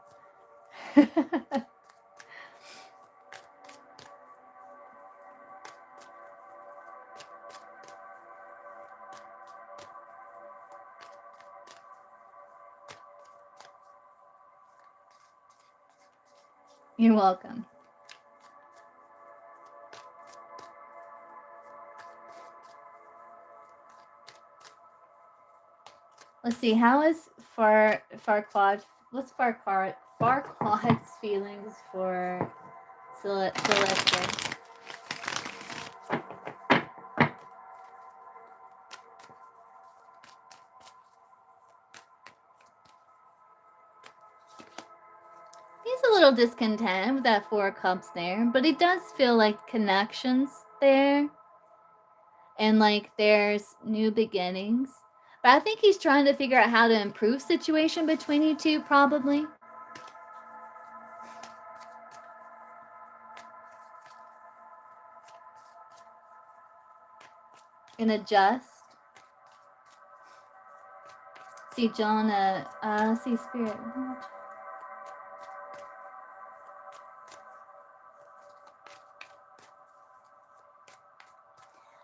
Speaker 1: You're welcome. Let's see, how is Farquaad? What's Farquaad's feelings for Celeste? He's a little discontent with that 4 of Cups there, but he does feel like connections there, and like there's new beginnings. But I think he's trying to figure out how to improve situation between you two, probably. And adjust. See, John, see, Spirit.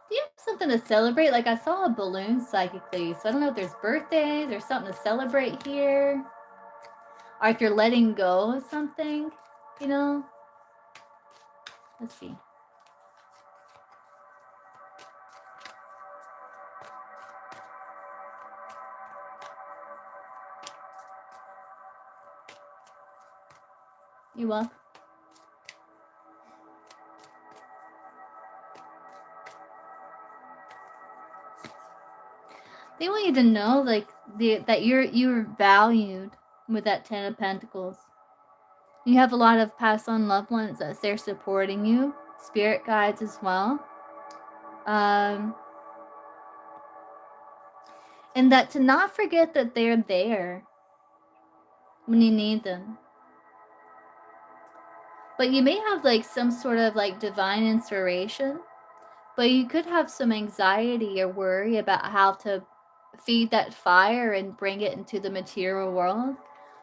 Speaker 1: Do you have something to celebrate? Like, I saw a balloon psychically, so I don't know if there's birthdays or something to celebrate here. Or if you're letting go of something, Let's see. You welcome. They want you to know, like, that you're valued with that 10 of Pentacles. You have a lot of past on loved ones that they're supporting you, spirit guides as well. And that to not forget that they're there when you need them. But you may have like some sort of like divine inspiration, but you could have some anxiety or worry about how to feed that fire and bring it into the material world.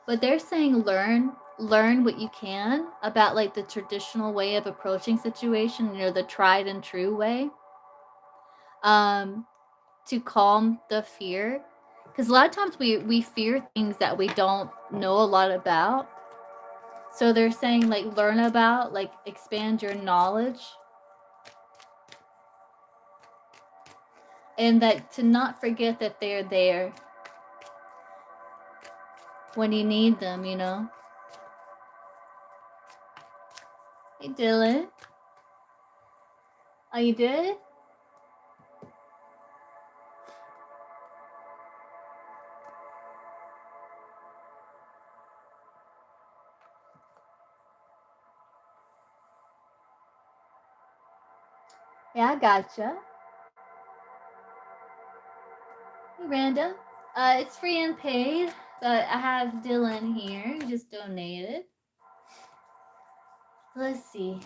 Speaker 1: But they're saying learn what you can about like the traditional way of approaching situation, the tried and true way. To calm the fear, because a lot of times we fear things that we don't know a lot about. So they're saying like learn about, like expand your knowledge, and that to not forget that they're there when you need them, Hey Dylan, are you good? Yeah, I gotcha. Hey Randa, it's free and paid, but I have Dylan here. He just donated. Let's see.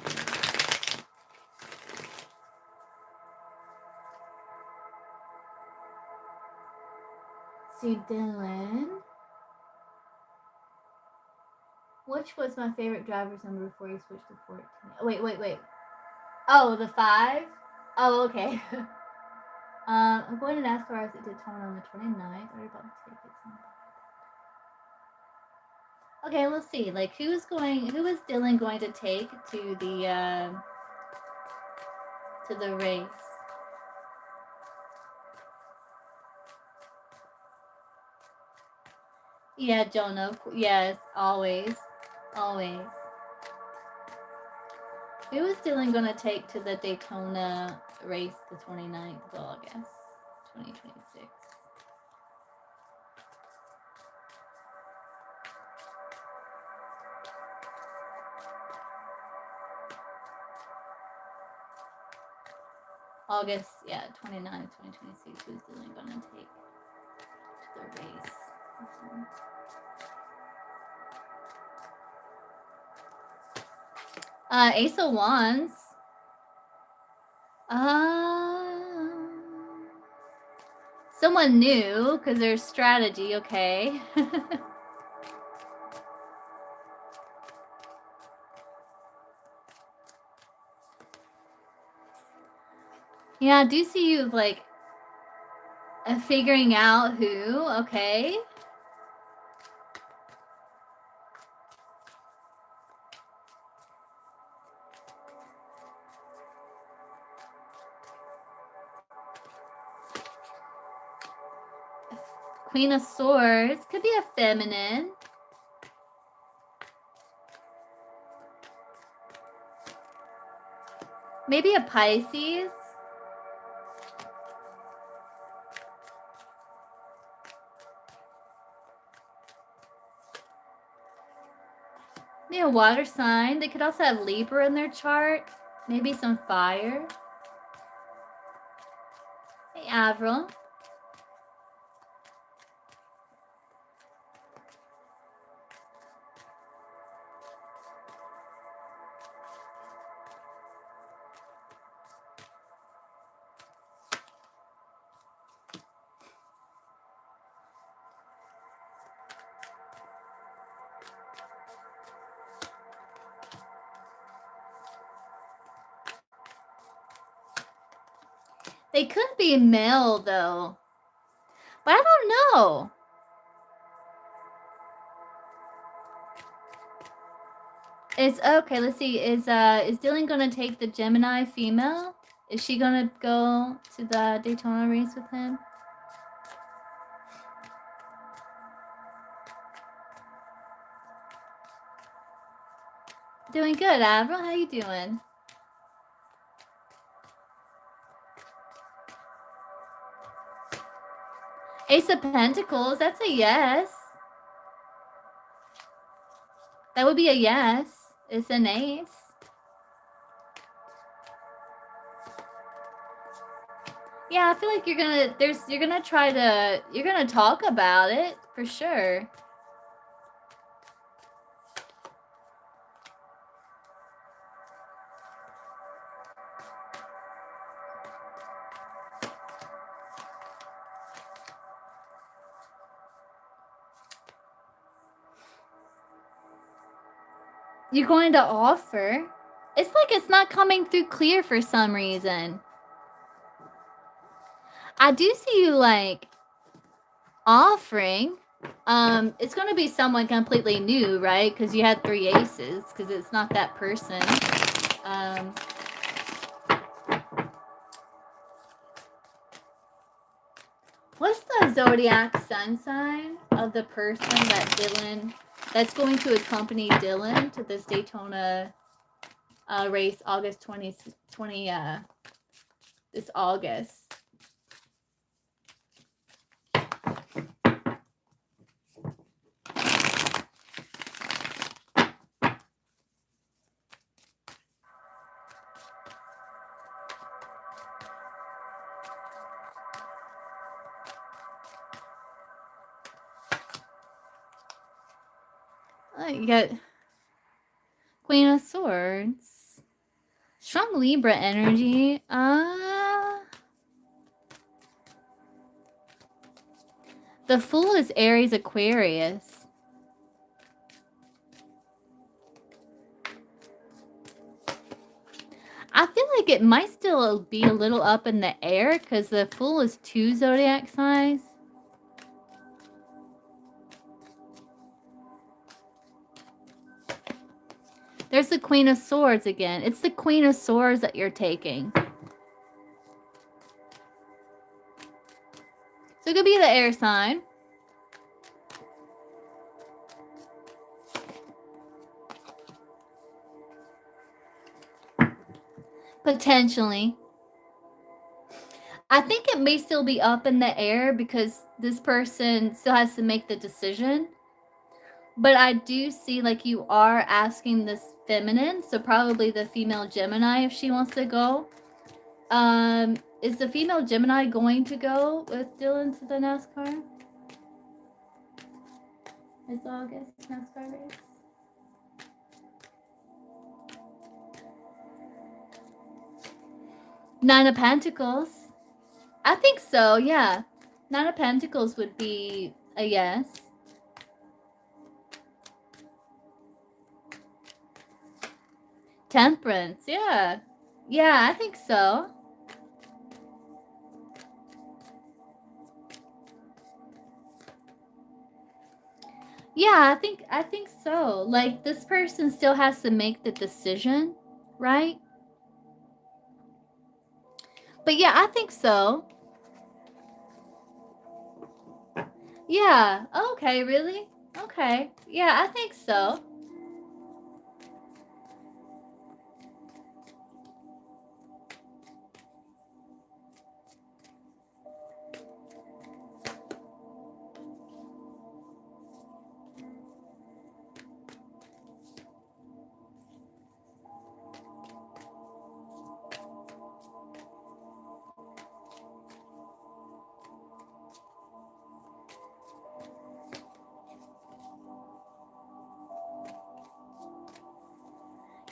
Speaker 1: See, Dylan. Which was my favorite driver's number before you switched to 14? Wait. Oh, the 5? Oh, okay. I'm going to NASCAR as it did turn on the 29th. I already bought the tickets. Okay, let's see. Like, who is Dylan going to take to the race? Yeah, Jonah. Yes, always. Always. Who is Dylan going to take to the Daytona race the 29th of August, 2026? August, yeah, 29th, 2026. Who's Dylan going to take to the race? Ace of Wands. Someone new, because there's strategy, okay. Yeah, I do see you, like, figuring out who, okay. Queen of Swords. Could be a feminine. Maybe a Pisces. Maybe a water sign. They could also have Libra in their chart. Maybe some fire. Hey, Avril. They could be male, though. But I don't know. Okay, let's see. Is Dylan gonna take the Gemini female? Is she gonna go to the Daytona race with him? Doing good, Avril. How you doing? Ace of Pentacles. That's a yes. That would be a yes. It's an ace. Yeah, I feel like you're gonna talk about it for sure. You're going to offer? It's like it's not coming through clear for some reason. I do see you, like, offering. It's going to be someone completely new, right? Because you had 3 aces, because it's not that person. What's the zodiac sun sign of the person that's going to accompany Dylan to this Daytona race August 20, this August? You got Queen of Swords. Strong Libra energy. The Fool is Aries Aquarius. I feel like it might still be a little up in the air because the Fool is 2 zodiac signs. There's the Queen of Swords again. It's the Queen of Swords that you're taking. So it could be the air sign. Potentially. I think it may still be up in the air because this person still has to make the decision. But I do see like you are asking this feminine, so probably the female Gemini if she wants to go. Is the female Gemini going to go with Dylan to the NASCAR? It's August NASCAR race. Nine of Pentacles. I think so, yeah. Nine of Pentacles would be a yes. Temperance, yeah. Yeah, I think so. Yeah, I think so. Like this person still has to make the decision, right? But yeah, I think so. Yeah. Okay, really? Okay. Yeah, I think so.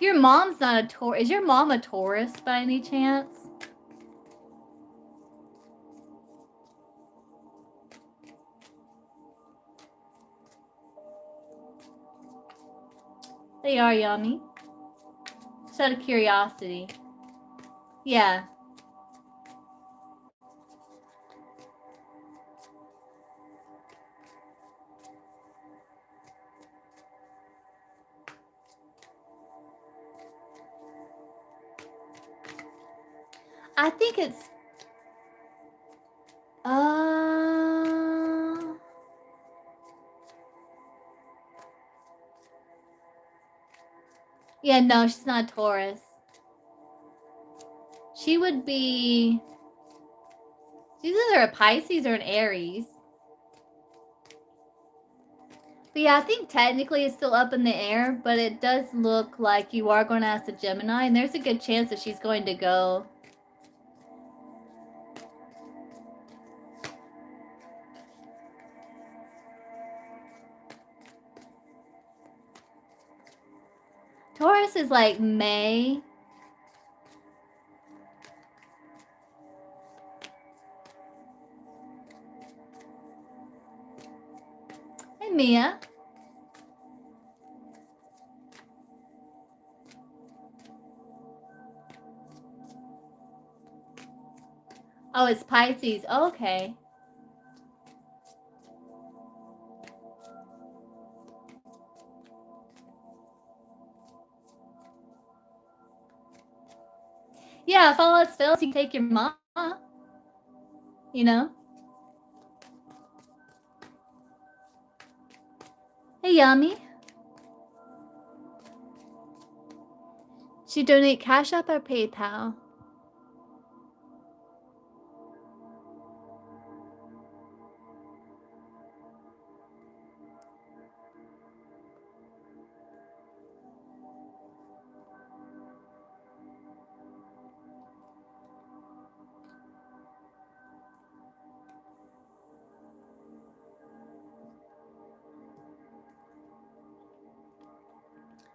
Speaker 1: Your mom's not a Taurus. Is your mom a Taurus by any chance? They are yummy. Just out of curiosity. Yeah. I think it's yeah, no, she's not a Taurus. She would be she's either a Pisces or an Aries. But yeah, I think technically it's still up in the air, but it does look like you are going to ask a Gemini, and there's a good chance that she's going to go. Taurus is like May. Hey, Mia. Oh, it's Pisces. Oh, okay. Yeah, if all else fails, you can take your mom. You know? Hey, Yummy. Should donate Cash App or PayPal?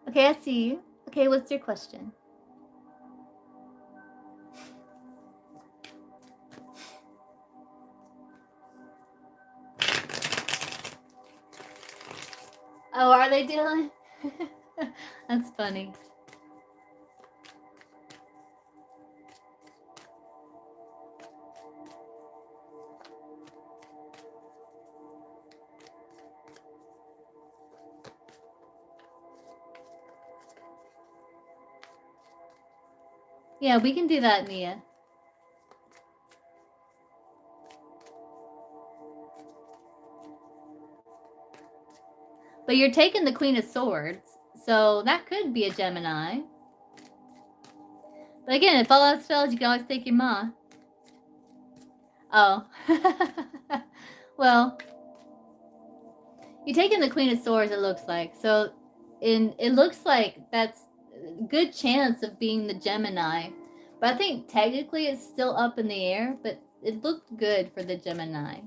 Speaker 1: Okay, I see you. Okay, what's your question? Oh, are they dealing? That's funny. Yeah, we can do that, Mia. But you're taking the Queen of Swords, so that could be a Gemini. But again, if all else fails, you can always take your ma. Oh. Well, you're taking the Queen of Swords, it looks like. So, it looks like that's a good chance of being the Gemini. But I think technically it's still up in the air, but it looked good for the Gemini.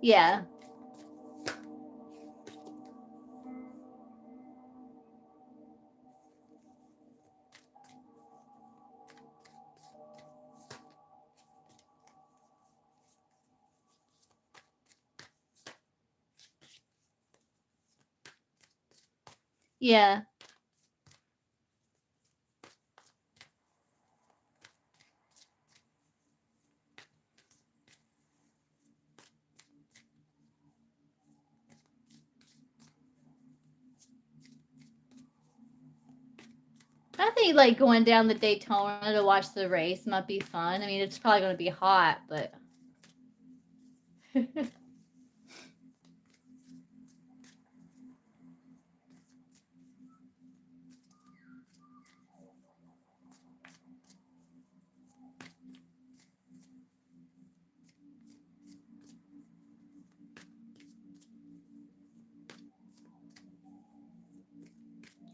Speaker 1: Yeah. Yeah. I think like going down the Daytona to watch the race might be fun. I mean, it's probably going to be hot, but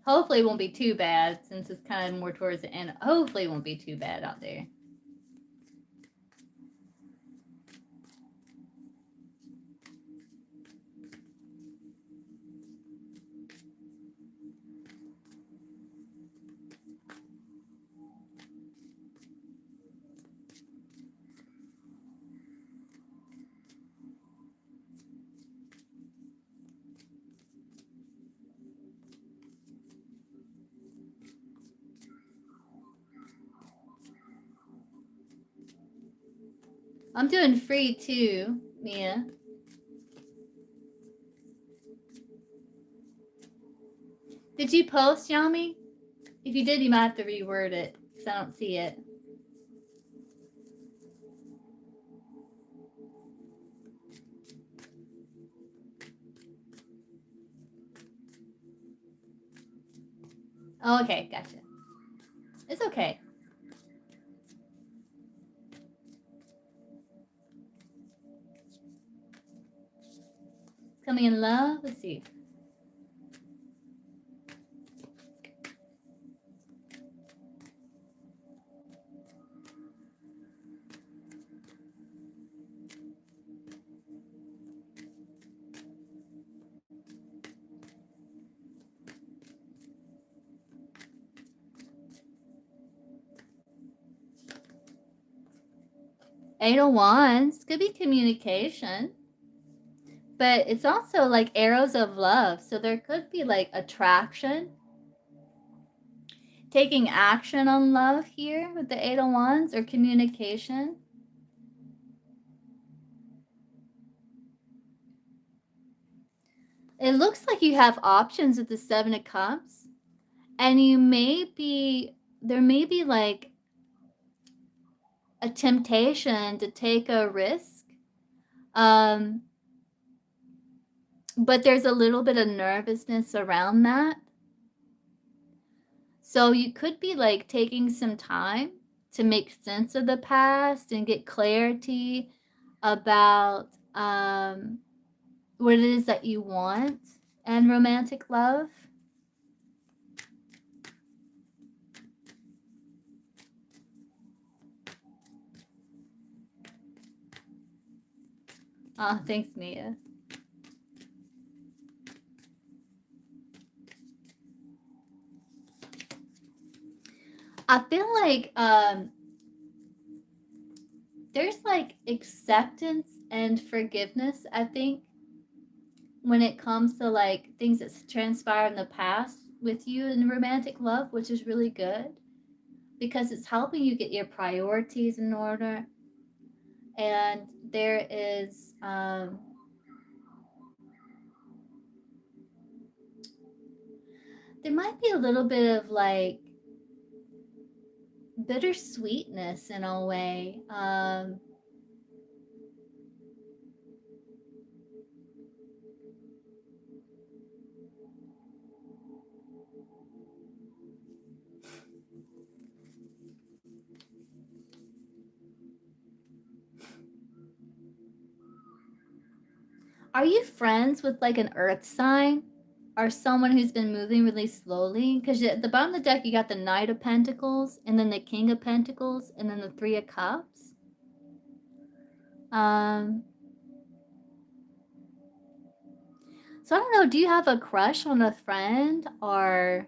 Speaker 1: hopefully it won't be too bad since it's kind of more towards the end. Hopefully it won't be too bad out there. I'm doing free too, Mia. Did you post, Yami? If you did, you might have to reword it because I don't see it. Oh, okay, gotcha. It's okay. Coming in love. Let's see. Eight of Wands could be communication, but it's also like arrows of love. So there could be like attraction, taking action on love here with the Eight of Wands or communication. It looks like you have options with the Seven of Cups, and there may be like a temptation to take a risk. Um, but there's a little bit of nervousness around that. So you could be like taking some time to make sense of the past and get clarity about what it is that you want and romantic love. Oh, thanks, Mia. I feel like there's like acceptance and forgiveness, I think, when it comes to like things that's transpired in the past with you in romantic love, which is really good because it's helping you get your priorities in order. And there might be a little bit of like bittersweetness in a way. Are you friends with like an earth sign or someone who's been moving really slowly? Because at the bottom of the deck, you got the Knight of Pentacles and then the King of Pentacles and then the Three of Cups. Um, so I don't know, do you have a crush on a friend or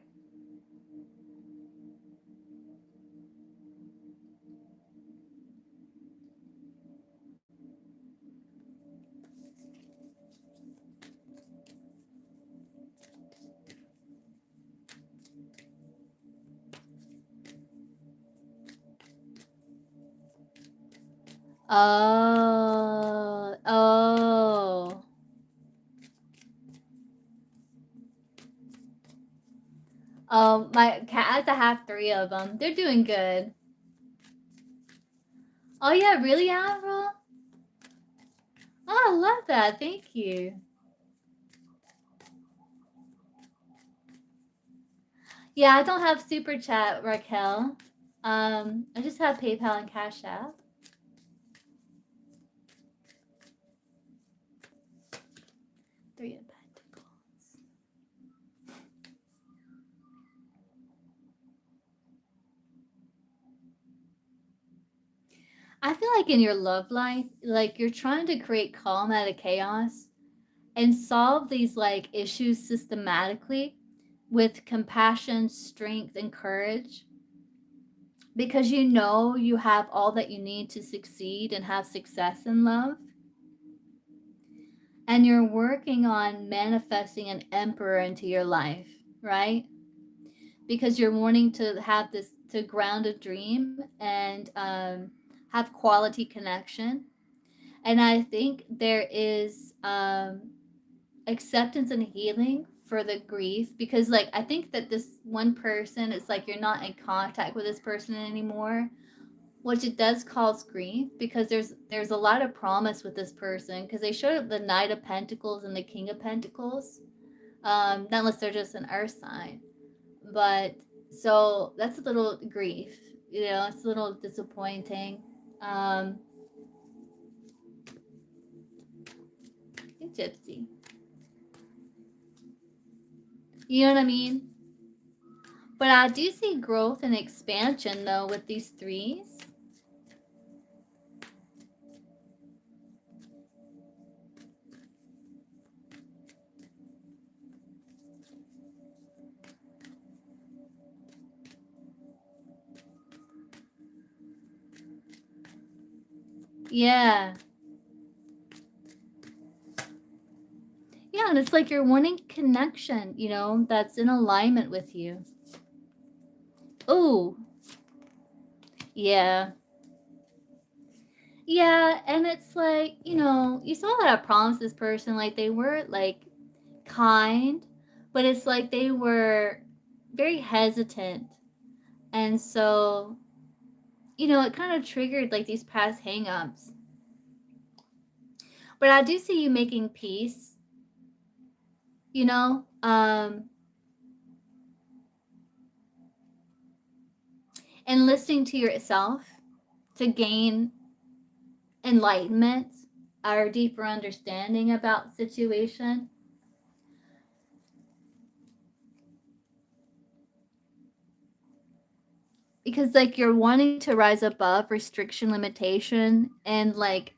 Speaker 1: oh, oh. Oh, my cats, I have three of them. They're doing good. Oh yeah, really, Avril? Oh, I love that. Thank you. Yeah, I don't have Super Chat, Raquel. I just have PayPal and Cash App. Three of Pentacles. I feel like in your love life, like you're trying to create calm out of chaos and solve these like issues systematically with compassion, strength, and courage because you know you have all that you need to succeed and have success in love. And you're working on manifesting an emperor into your life, right? Because you're wanting to have this to ground a dream and have quality connection. And I think there is acceptance and healing for the grief because like I think that this one person, it's like you're not in contact with this person anymore, which it does cause grief because there's a lot of promise with this person because they showed up the Knight of Pentacles and the King of Pentacles, not unless they're just an earth sign. But so that's a little grief, you know, it's a little disappointing. um Gypsy, you know what I mean? But I do see growth and expansion though with these threes. Yeah. Yeah, and it's like you're wanting connection, you know, that's in alignment with you. Oh, yeah. Yeah, and it's like, you know, you saw that I promised this person, like, they were, like, kind, but it's like they were very hesitant. And so, you know, it kind of triggered, like, these past hangups. But I do see you making peace, you know, and listening to yourself to gain enlightenment or deeper understanding about situation. Because like you're wanting to rise above restriction, limitation, and like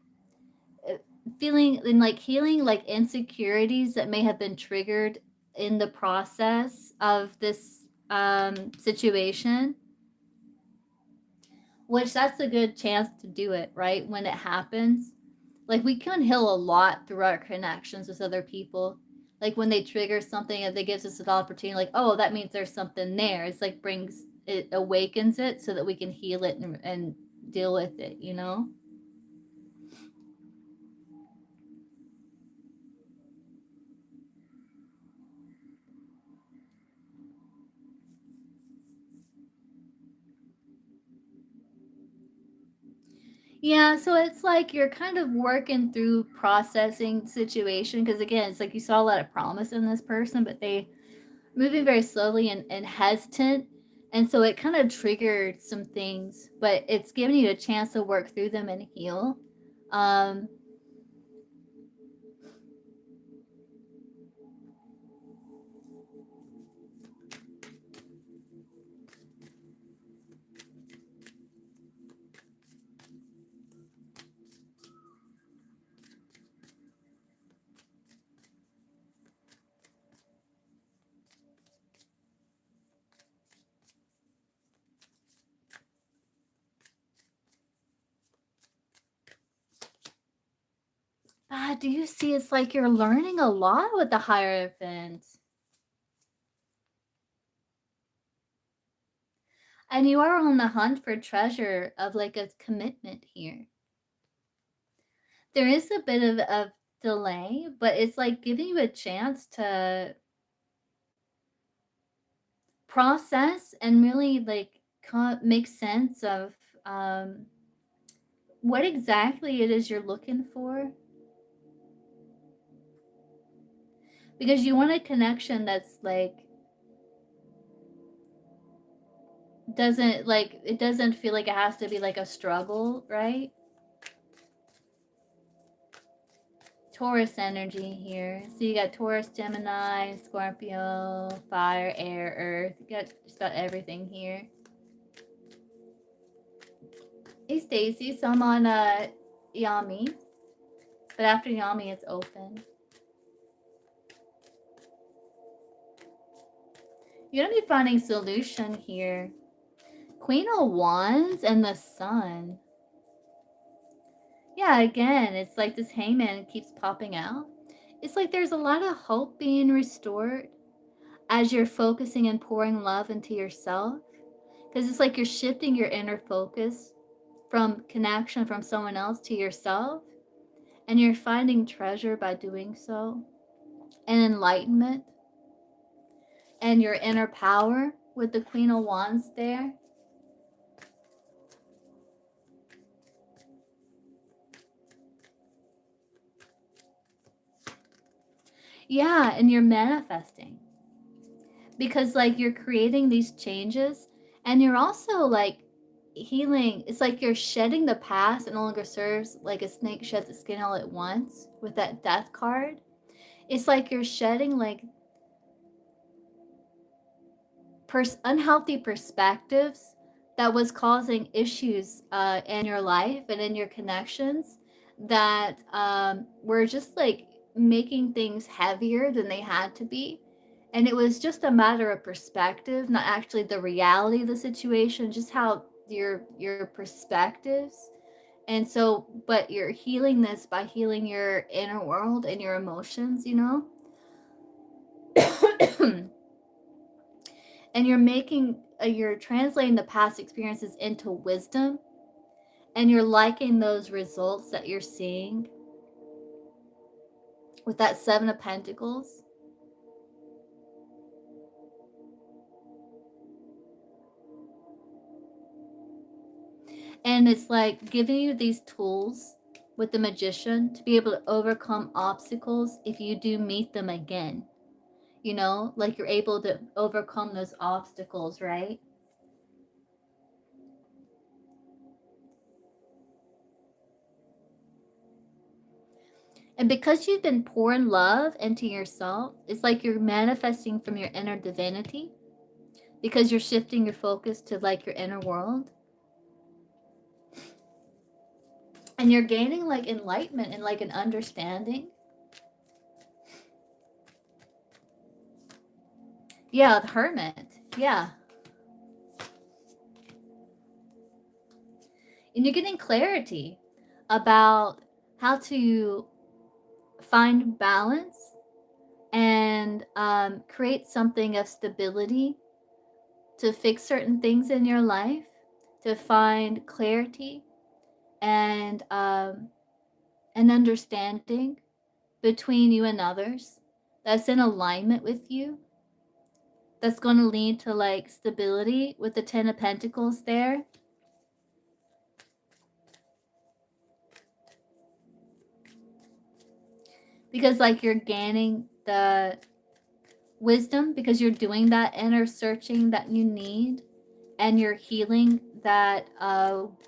Speaker 1: uh, feeling and like healing like insecurities that may have been triggered in the process of this situation, which that's a good chance to do it right when it happens. Like we can heal a lot through our connections with other people. Like when they trigger something that gives us an opportunity, like, oh, that means there's something there. It's like brings it, awakens it so that we can heal it and deal with it, you know? Yeah, so it's like you're kind of working through processing situation because again, it's like you saw a lot of promise in this person, but they moving very slowly and hesitant. And so it kind of triggered some things, but it's giving you a chance to work through them and heal. Um, do you see it's like you're learning a lot with the Hierophant? And you are on the hunt for treasure of like a commitment here. There is a bit of delay, but it's like giving you a chance to process and really like make sense of um, what exactly it is you're looking for. Because you want a connection that's like, doesn't like, it doesn't feel like it has to be like a struggle, right? Taurus energy here. So you got Taurus, Gemini, Scorpio, fire, air, earth. You got just about everything here. Hey Stacy, so I'm on Yami, but after Yami it's open. You're gonna be finding solution here. Queen of Wands and the Sun. Yeah, again, it's like this hangman keeps popping out. It's like there's a lot of hope being restored as you're focusing and pouring love into yourself. Because it's like you're shifting your inner focus from connection from someone else to yourself. And you're finding treasure by doing so. And enlightenment. And your inner power with the Queen of Wands there. Yeah, and you're manifesting. Because like you're creating these changes and you're also like healing. It's like you're shedding the past. It no longer serves, like a snake sheds its skin all at once with that death card. It's like you're shedding like unhealthy perspectives that was causing issues in your life and in your connections that were just like making things heavier than they had to be. And it was just a matter of perspective, not actually the reality of the situation, just how your perspectives. And so, but you're healing this by healing your inner world and your emotions, you know? And you're making you're translating the past experiences into wisdom, and you're liking those results that you're seeing with that 7 of Pentacles. And it's like giving you these tools with the Magician to be able to overcome obstacles if you do meet them again, you know, like you're able to overcome those obstacles, right? And because you've been pouring love into yourself, it's like you're manifesting from your inner divinity because you're shifting your focus to like your inner world. And you're gaining like enlightenment and like an understanding. Yeah, the Hermit. Yeah. And you're getting clarity about how to find balance and create something of stability to fix certain things in your life, to find clarity and an understanding between you and others that's in alignment with you, that's going to lead to like stability with the 10 of Pentacles there. because like you're gaining the wisdom because you're doing that inner searching that you need, and you're healing that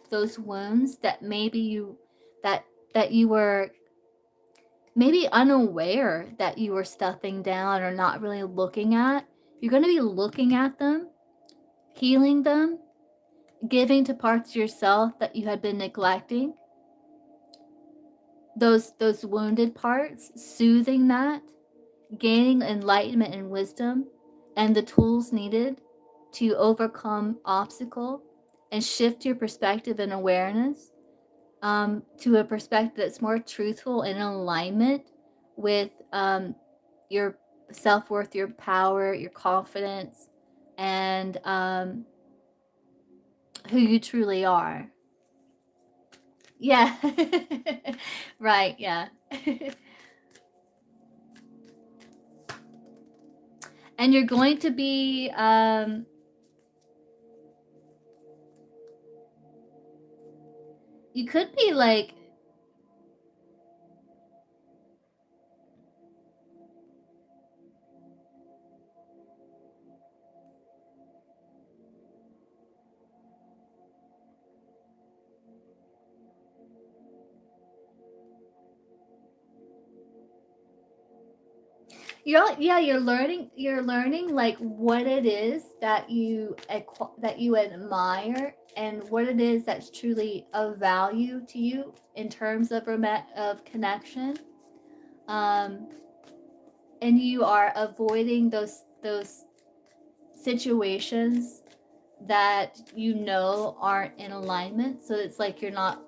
Speaker 1: those wounds that maybe you that that you were maybe unaware that you were stuffing down or not really looking at. You're going to be looking at them, healing them, giving to parts of yourself that you had been neglecting, those wounded parts, soothing that, gaining enlightenment and wisdom and the tools needed to overcome obstacle and shift your perspective and awareness to a perspective that's more truthful and in alignment with your self-worth, your power, your confidence, and who you truly are. Yeah. Right, yeah. And you're going to be you could be like you're learning like what it is that that you admire and what it is that's truly of value to you in terms of of connection. Um and you are avoiding those situations that you know aren't in alignment, so it's like you're not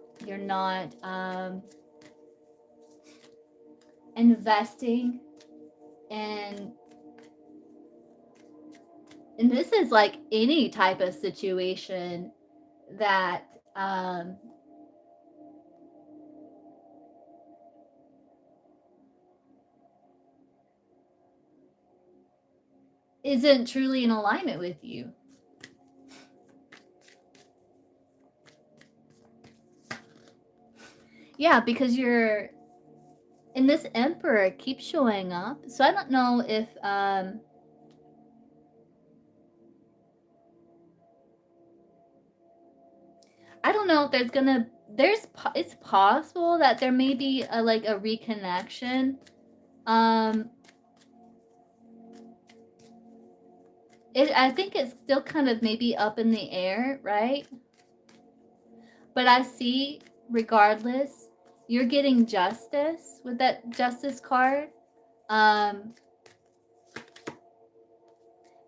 Speaker 1: investing in, and this is like any type of situation that isn't truly in alignment with you. Yeah, because you're, and this emperor keeps showing up. So I don't know if I don't know if it's possible that there may be a like a reconnection. Um I think it's still kind of maybe up in the air, right? But I see, regardless, you're getting justice with that justice card. Um,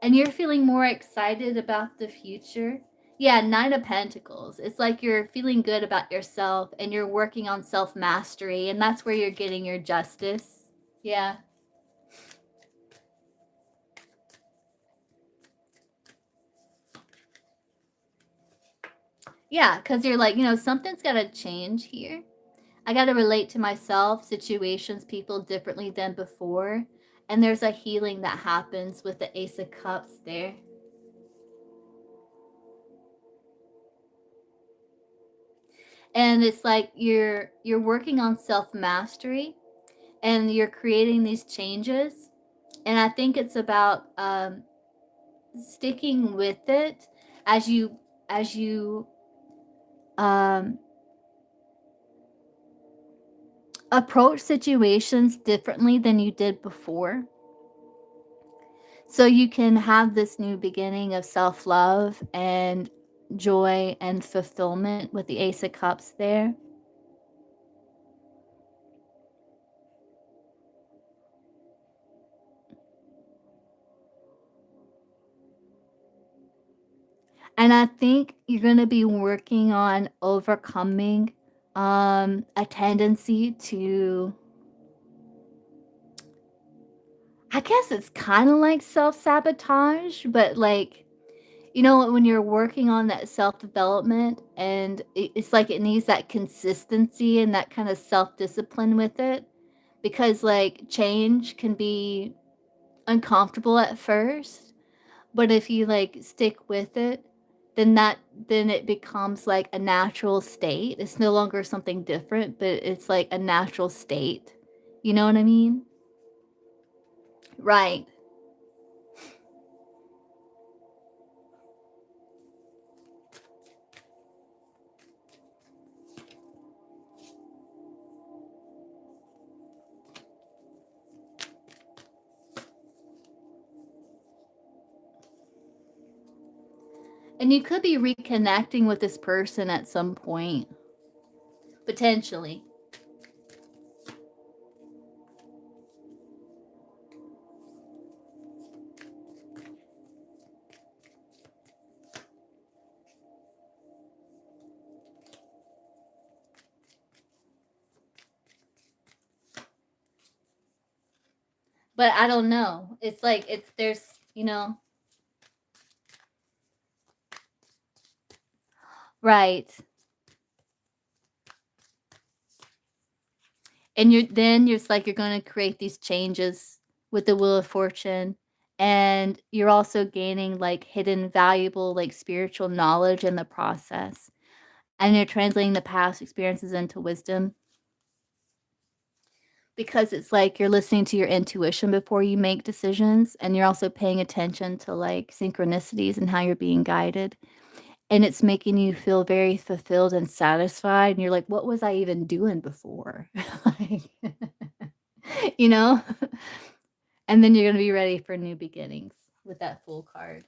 Speaker 1: and you're feeling more excited about the future. Yeah, Nine of Pentacles. It's like you're feeling good about yourself and you're working on self mastery, and that's where you're getting your justice. Yeah. Yeah, because you're like, something's got to change here. I got to relate to myself, situations, people differently than before. And there's a healing that happens with the Ace of Cups there. And it's like you're working on self-mastery and you're creating these changes. And I think it's about sticking with it as you um, approach situations differently than you did before. So you can have this new beginning of self-love and joy and fulfillment with the Ace of Cups there. And I think you're going to be working on overcoming a tendency to, I guess it's kind of like self-sabotage, but like, when you're working on that self-development and it's like it needs that consistency and that kind of self-discipline with it, because like change can be uncomfortable at first, but if you like stick with it, then it becomes like a natural state. It's no longer something different, but it's like a natural state. You know what I mean? Right. And you could be reconnecting with this person at some point, potentially. But I don't know. It's like it's there's, you know, right. And you're it's like you're gonna create these changes with the Wheel of Fortune, and you're also gaining, like, hidden valuable, like, spiritual knowledge in the process, and you're translating the past experiences into wisdom, because it's like you're listening to your intuition before you make decisions, and you're also paying attention to, like, synchronicities and how you're being guided, and it's making you feel very fulfilled and satisfied, and you're like, "What was I even doing before?" Like, you know? And then you're gonna be ready for new beginnings with that Fool card.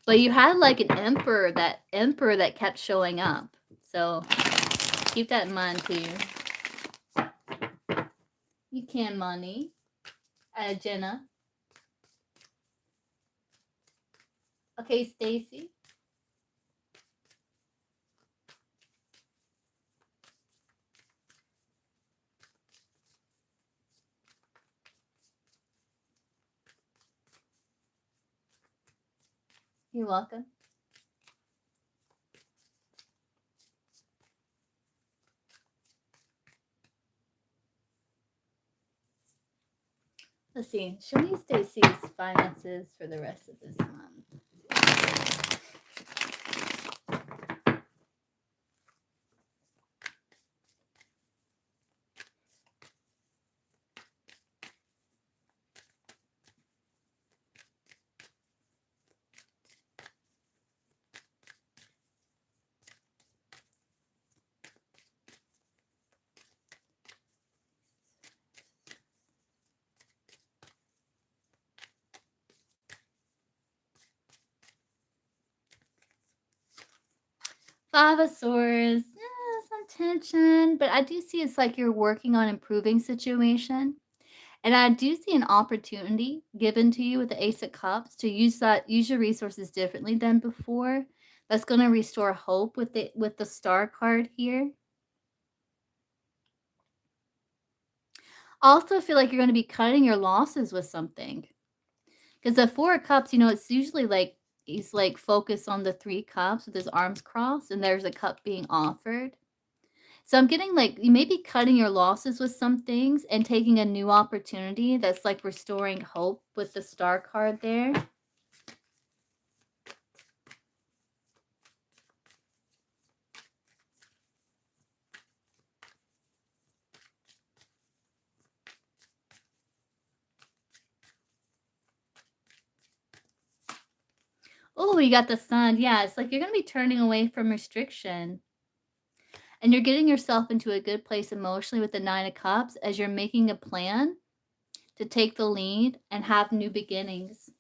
Speaker 1: But you had, like, an emperor that kept showing up, so keep that in mind too. You can money. Jenna. Okay, Stacy. You're welcome. Let's see. Show me Stacy's finances for the rest of this month. Five of Swords. Yeah, some tension, but I do see it's like you're working on improving situation. And I do see an opportunity given to you with the Ace of Cups to use your resources differently than before. That's going to restore hope with the Star card here. Also feel like you're going to be cutting your losses with something. Because the Four of Cups, it's usually like he's like focused on the Three Cups with his arms crossed, and there's a cup being offered. So I'm getting like you may be cutting your losses with some things and taking a new opportunity that's like restoring hope with the Star card there. Oh, you got the Sun. Yeah, it's like you're gonna be turning away from restriction. And you're getting yourself into a good place emotionally with the Nine of Cups as you're making a plan to take the lead and have new beginnings.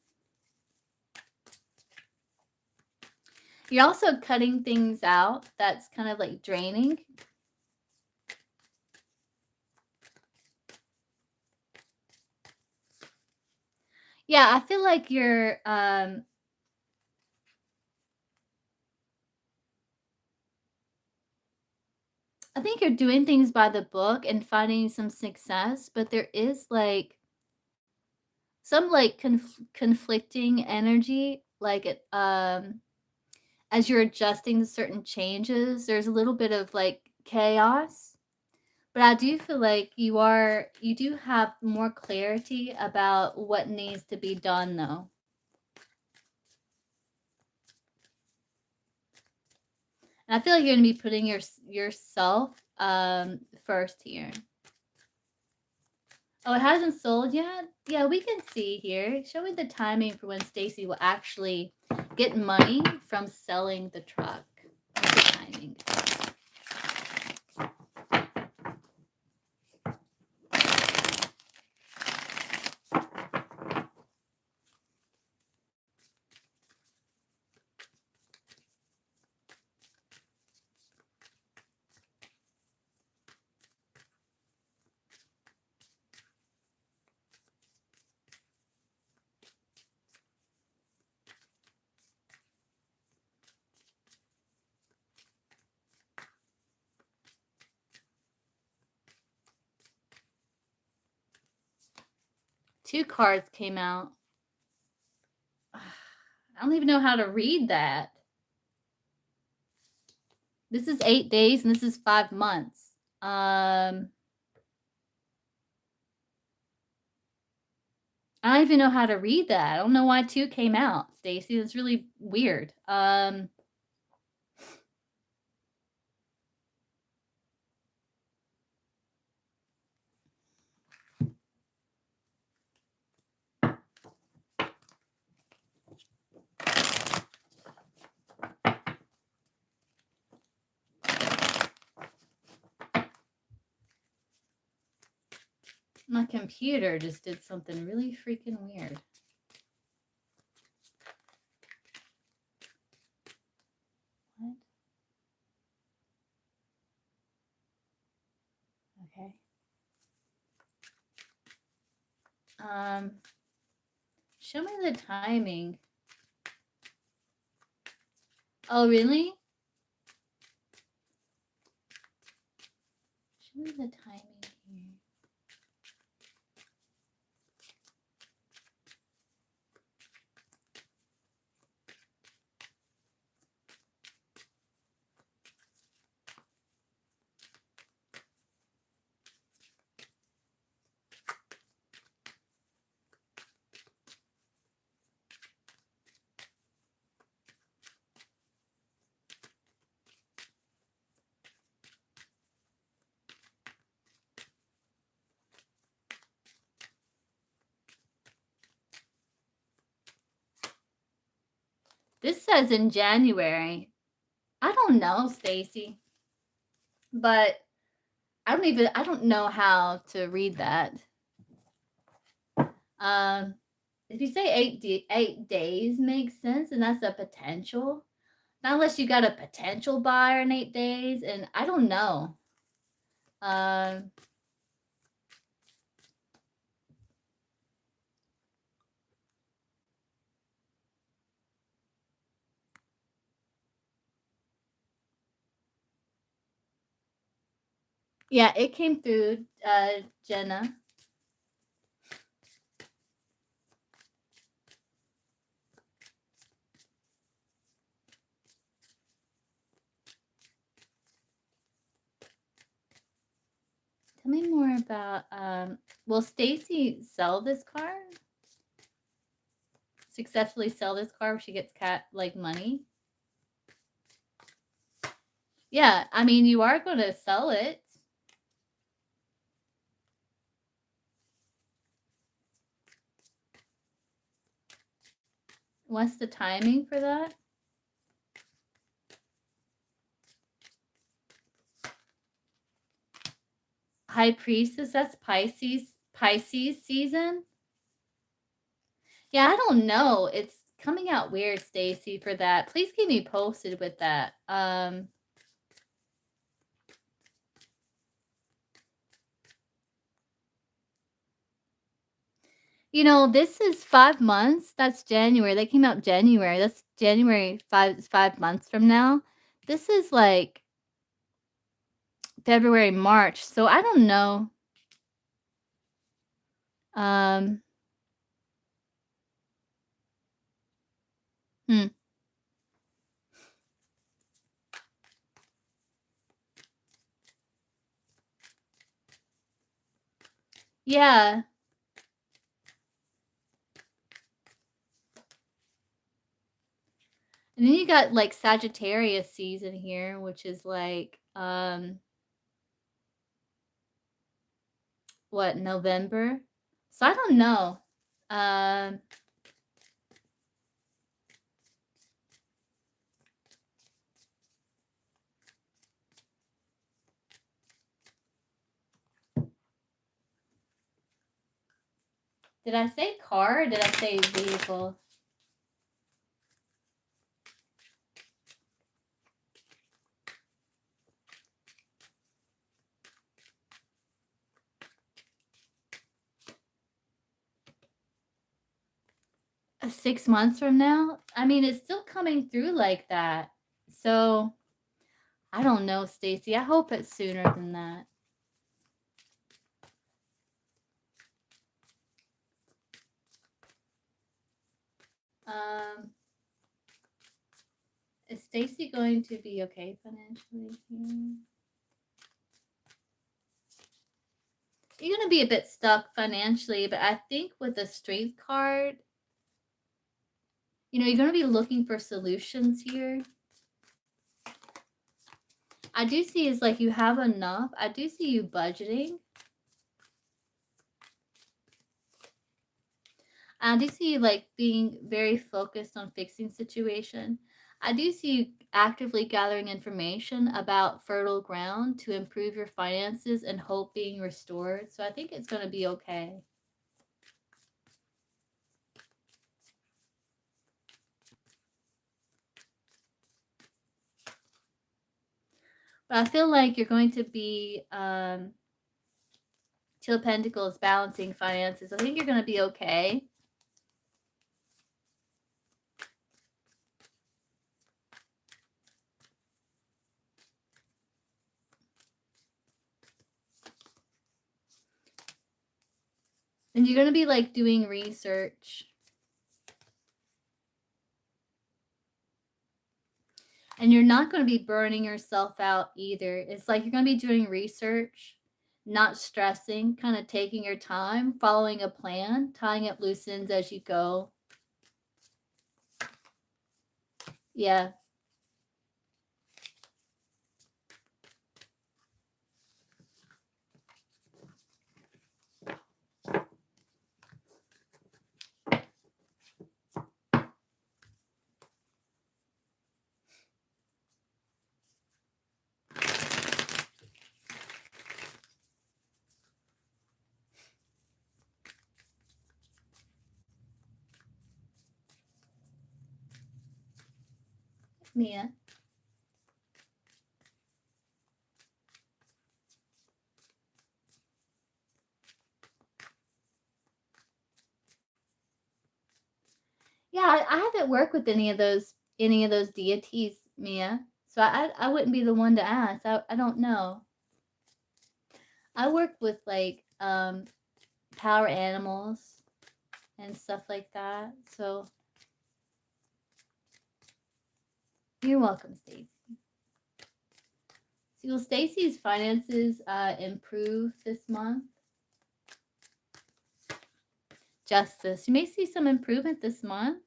Speaker 1: You're also cutting things out that's kind of like draining. Yeah, I feel like I think you're doing things by the book and finding some success, but there is like some like conflicting energy, like it. as you're adjusting to certain changes, there's a little bit of, like, chaos, but I do feel like you do have more clarity about what needs to be done, though. And I feel like you're gonna be putting yourself, first here. Oh, it hasn't sold yet? Yeah, we can see here. Show me the timing for when Stacy will actually get money from selling the truck. What's the timing? Two cards came out. I don't even know how to read that. This is 8 days and this is 5 months. I don't even know how to read that. I don't know why 2 came out, Stacy. That's really weird. My computer just did something really freaking weird. What? Okay. Show me the timing. Oh, really? Show me the timing here. This says in January. I don't know, Stacy. But I don't know how to read that. If you say 8 days makes sense, and that's a potential. Not unless you got a potential buyer in 8 days, and I don't know. Um, yeah, it came through, Jenna. Tell me more about, will Stacy sell this car? Successfully sell this car if she gets like money? Yeah, I mean, you are gonna sell it. What's the timing for that? High Priestess, that's Pisces season. Yeah, I don't know. It's coming out weird, Stacy, for that. Please keep me posted with that. You know, this is 5 months. That's January. They came out January. That's January 5 is 5 months from now. This is like February, March. So I don't know. Um hmm. Yeah. And then you got like Sagittarius season here, which is like what, November? So I don't know. Um did I say car or did I say vehicle? A 6 months from now? I mean, it's still coming through like that. So I don't know, Stacy. I hope it's sooner than that. Um, is Stacy going to be okay financially here? You're going to be a bit stuck financially, but I think with the strength card, you're going to be looking for solutions here. I do see it's like you have enough. I do see you budgeting. I do see you like being very focused on fixing situation. I do see you actively gathering information about fertile ground to improve your finances and hope being restored. So I think it's going to be okay. But I feel like you're going to be Two of Pentacles balancing finances. I think you're going to be okay. And you're going to be like doing research. And you're not going to be burning yourself out either. It's like you're going to be doing research, not stressing, kind of taking your time, following a plan, tying up loose ends as you go. Yeah. Mia. Yeah, I haven't worked with any of those deities, Mia. So I wouldn't be the one to ask. I don't know. I work with like power animals and stuff like that. So you're welcome, Stacy. See, will Stacy's finances improve this month? Justice. You may see some improvement this month.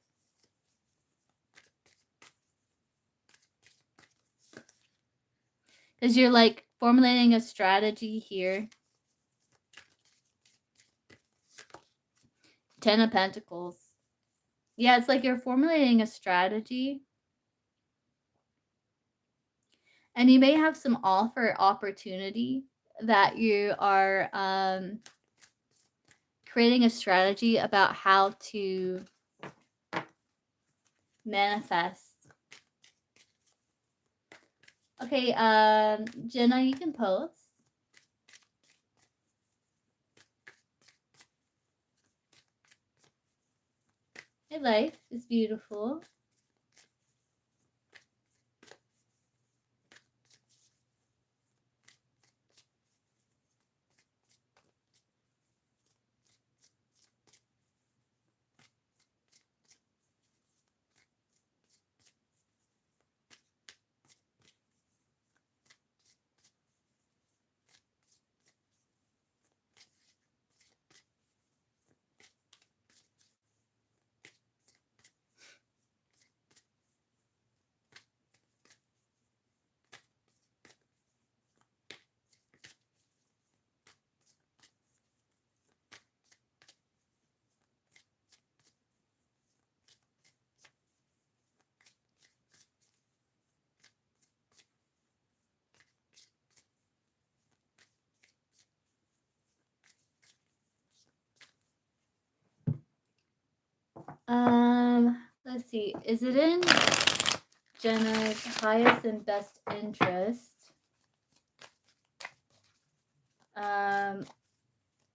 Speaker 1: Because you're like formulating a strategy here. 10 of Pentacles. Yeah, it's like you're formulating a strategy. And you may have some offer opportunity that you are creating a strategy about how to manifest. Okay, Jenna, you can post. Hey, life is beautiful. Let's see. Is it in Jenna's highest and best interest?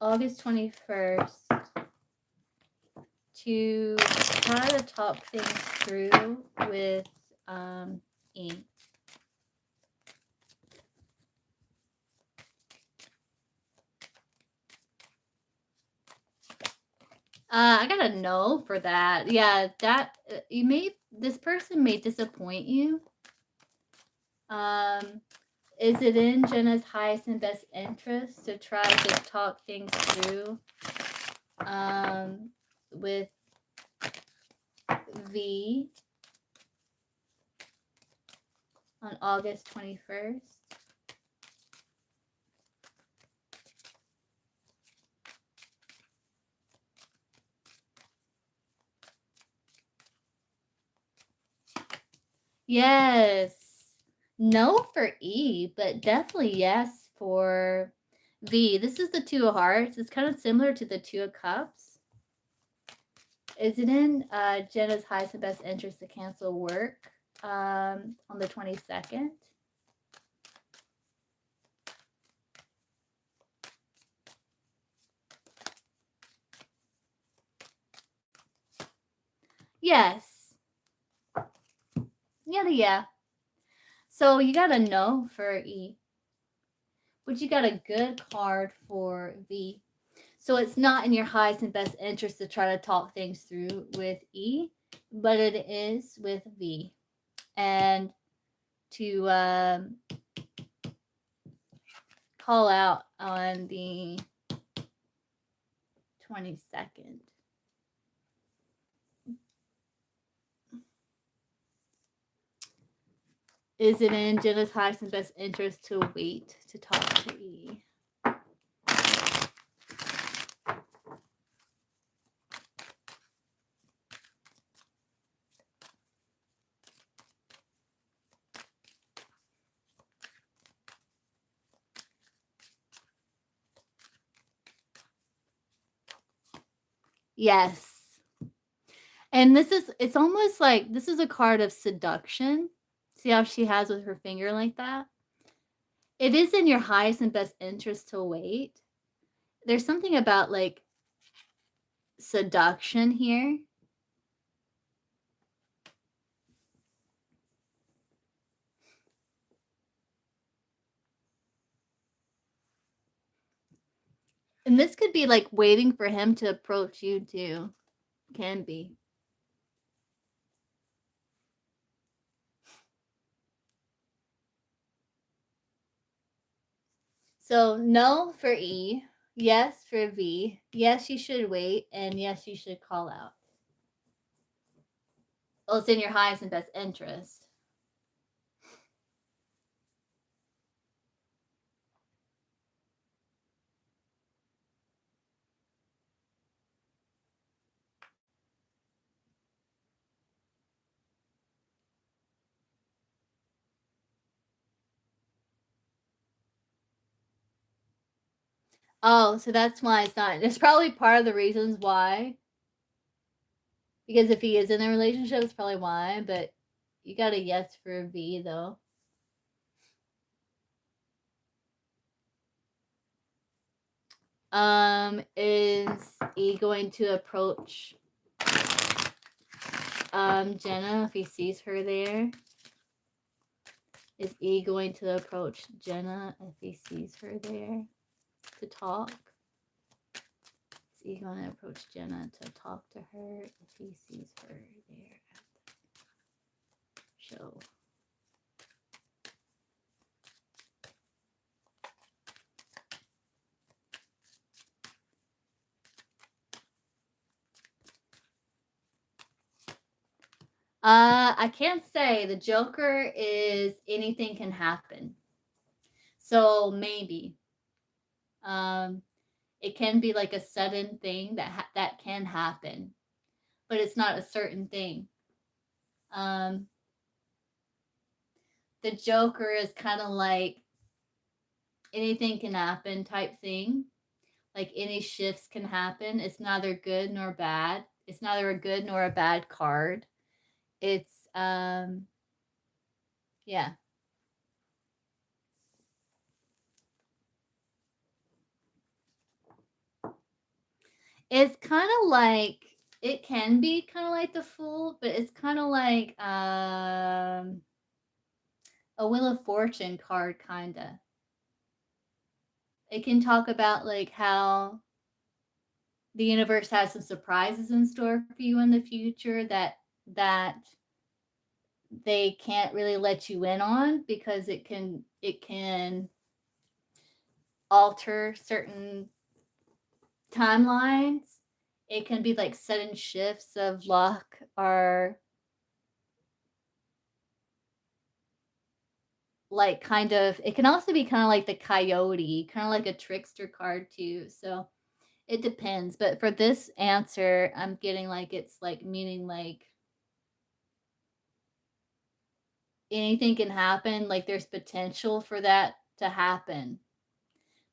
Speaker 1: August 21st to try to talk things through with E. I got a no for that. Yeah, that this person may disappoint you. Is it in Jenna's highest and best interest to try to talk things through with V on August 21st? Yes. No for E, but definitely yes for V. This is the Two of Hearts. It's kind of similar to the Two of Cups. Is it in Jenna's highest and best interest to cancel work on the 22nd? Yes. Yeah. So you got a no for E. But you got a good card for V. So it's not in your highest and best interest to try to talk things through with E, but it is with V. And to call out on the 22nd. Is it in Jenna's highest and best interest to wait to talk to E? Yes. And it's almost like this is a card of seduction. See how she has with her finger like that? It is in your highest and best interest to wait. There's something about like seduction here. And this could be like waiting for him to approach you too. Can be. So no for E, yes for V, yes you should wait, and yes you should call out. Well, it's in your highest and best interest. Oh, so that's why it's not. It's probably part of the reasons why. Because if he is in a relationship, it's probably why. But you got a yes for V though. Is E going to approach Jenna if he sees her there? Is E going to approach Jenna if he sees her there to talk? Is E going to approach Jenna to talk to her if he sees her there at the show? I can't say. The Joker is anything can happen. So maybe. It can be like a sudden thing that can happen, but it's not a certain thing. The Joker is kind of like anything can happen type thing. Like any shifts can happen. It's neither good nor bad. It's neither a good nor a bad card. It's yeah. It's kind of like, it can be kind of like the Fool, but it's kind of like a Wheel of Fortune card, kind of. It can talk about like how the universe has some surprises in store for you in the future that they can't really let you in on, because it can alter certain timelines. It can be like sudden shifts of luck, or like kind of, it can also be kind of like the coyote, kind of like a trickster card too. So it depends. But for this answer, I'm getting like it's like meaning like anything can happen, like there's potential for that to happen.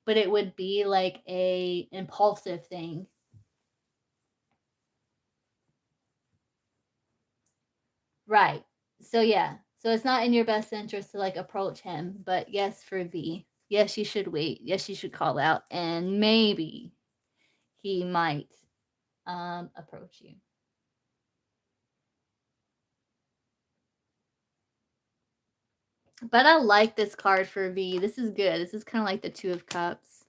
Speaker 1: But it would be like a impulsive thing. Right. So yeah. So it's not in your best interest to like approach him, but yes for V. Yes, you should wait. Yes, you should call out, and maybe he might approach you. But I like this card for V. This is good. This is kind of like the Two of Cups.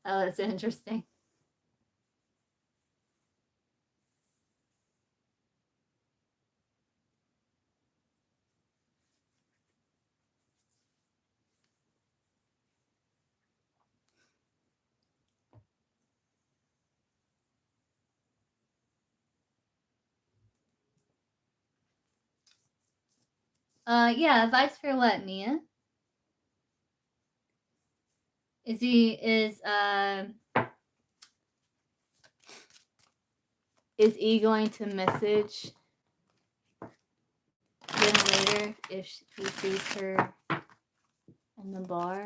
Speaker 1: Oh, that's interesting. Yeah, advice for what, Mia? Is he is E going to message him later if he sees her in the bar?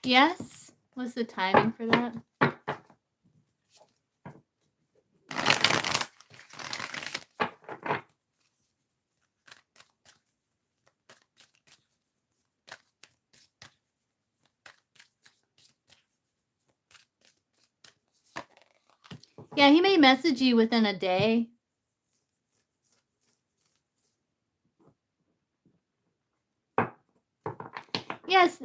Speaker 1: Yes. What's the timing for that? Yeah, he may message you within a day. Yes.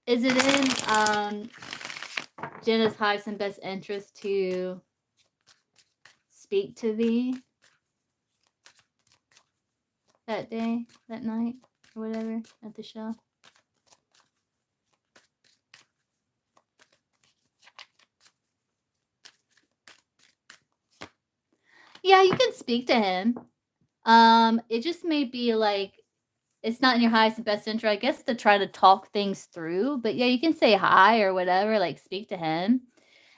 Speaker 1: Is it in Jenna's highest and best interest to speak to V that day, that night, or whatever, at the show? Yeah, you can speak to him. It just may be like it's not in your highest and best interest, I guess, to try to talk things through. But yeah, you can say hi or whatever, like speak to him.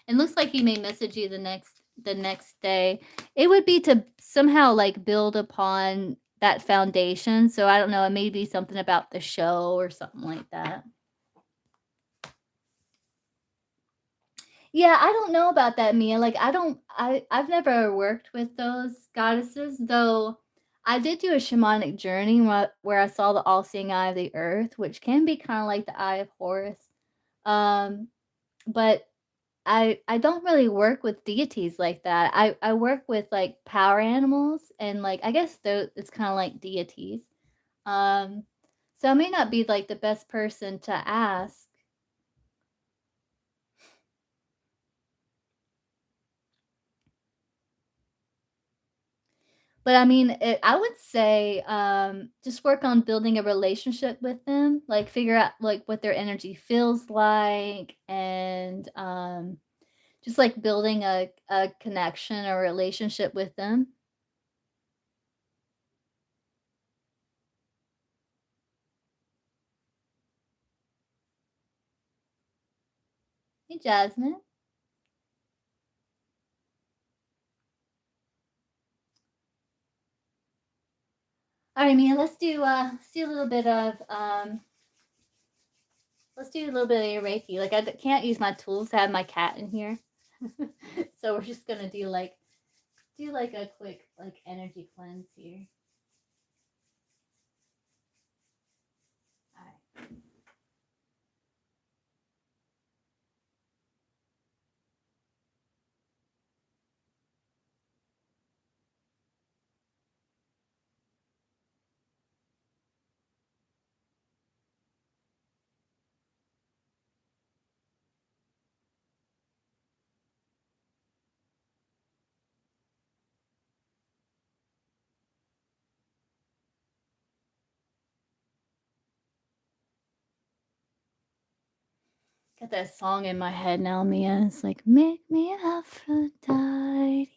Speaker 1: And looks like he may message you the next day. It would be to somehow like build upon that foundation. So I don't know, it may be something about the show or something like that. Yeah, I don't know about that, Mia. Like I've never worked with those goddesses, though I did do a shamanic journey where I saw the all-seeing eye of the earth, which can be kind of like the eye of Horus. Um, but I don't really work with deities like that. I work with like power animals, and like I guess though it's kind of like deities. Um, so I may not be like the best person to ask. But I mean, I would say, just work on building a relationship with them, like figure out like what their energy feels like, and just like building a connection or relationship with them. Hey, Jasmine. All right, Mia. Let's do a little bit of let's do a little bit of your Reiki. Like can't use my tools. I have my cat in here, so we're just gonna do like a quick like energy cleanse here. All right. Got that song in my head now, Mia. It's like, make me Aphrodite.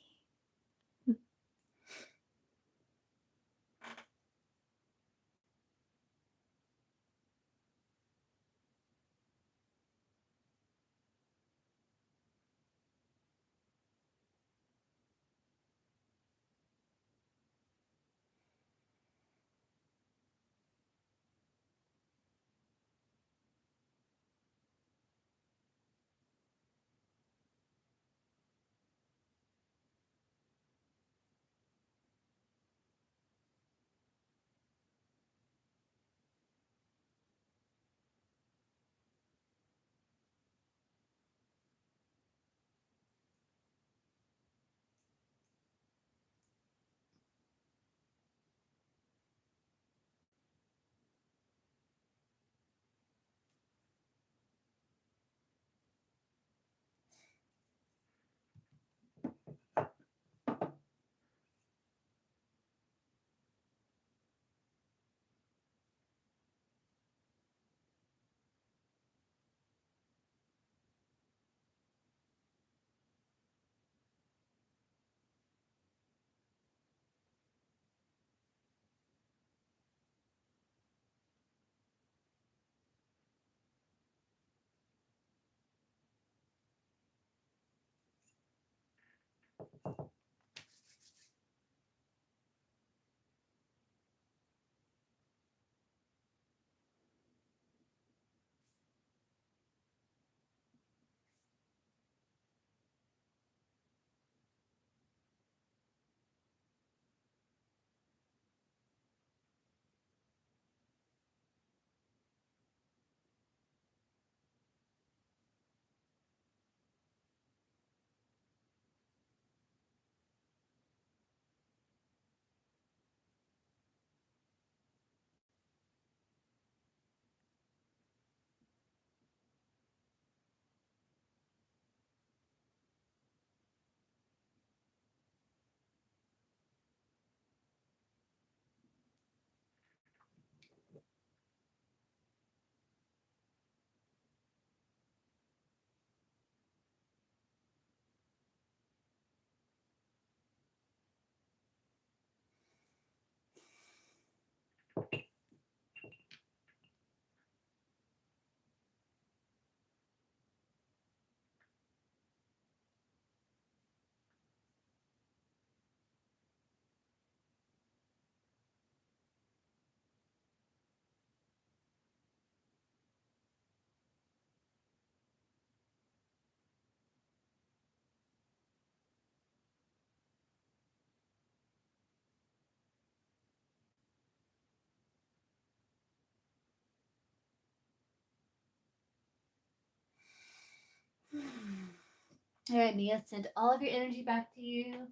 Speaker 1: All right, Mia. Send all of your energy back to you.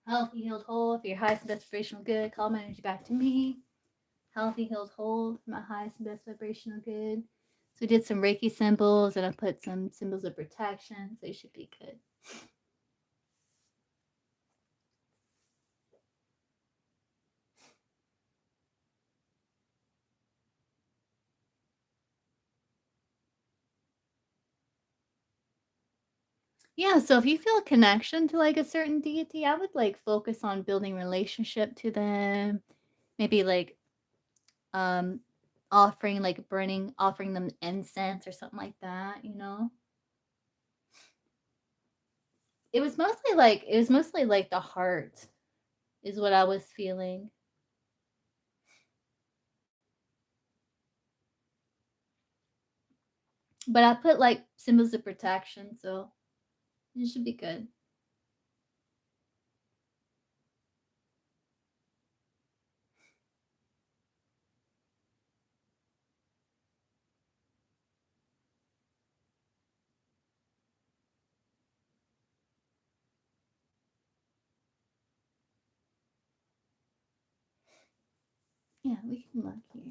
Speaker 1: Healthy, healed, whole. For your highest and best vibrational good, call my energy back to me. Healthy, healed, whole. For my highest and best vibrational good. So we did some Reiki symbols, and I put some symbols of protection. So you should be good. Yeah, so if you feel a connection to like a certain deity, I would like focus on building relationship to them. Maybe like um offering them incense or something like that, you know? It was mostly like the heart is what I was feeling. But I put like symbols of protection, so it should be good. Yeah, we can look here.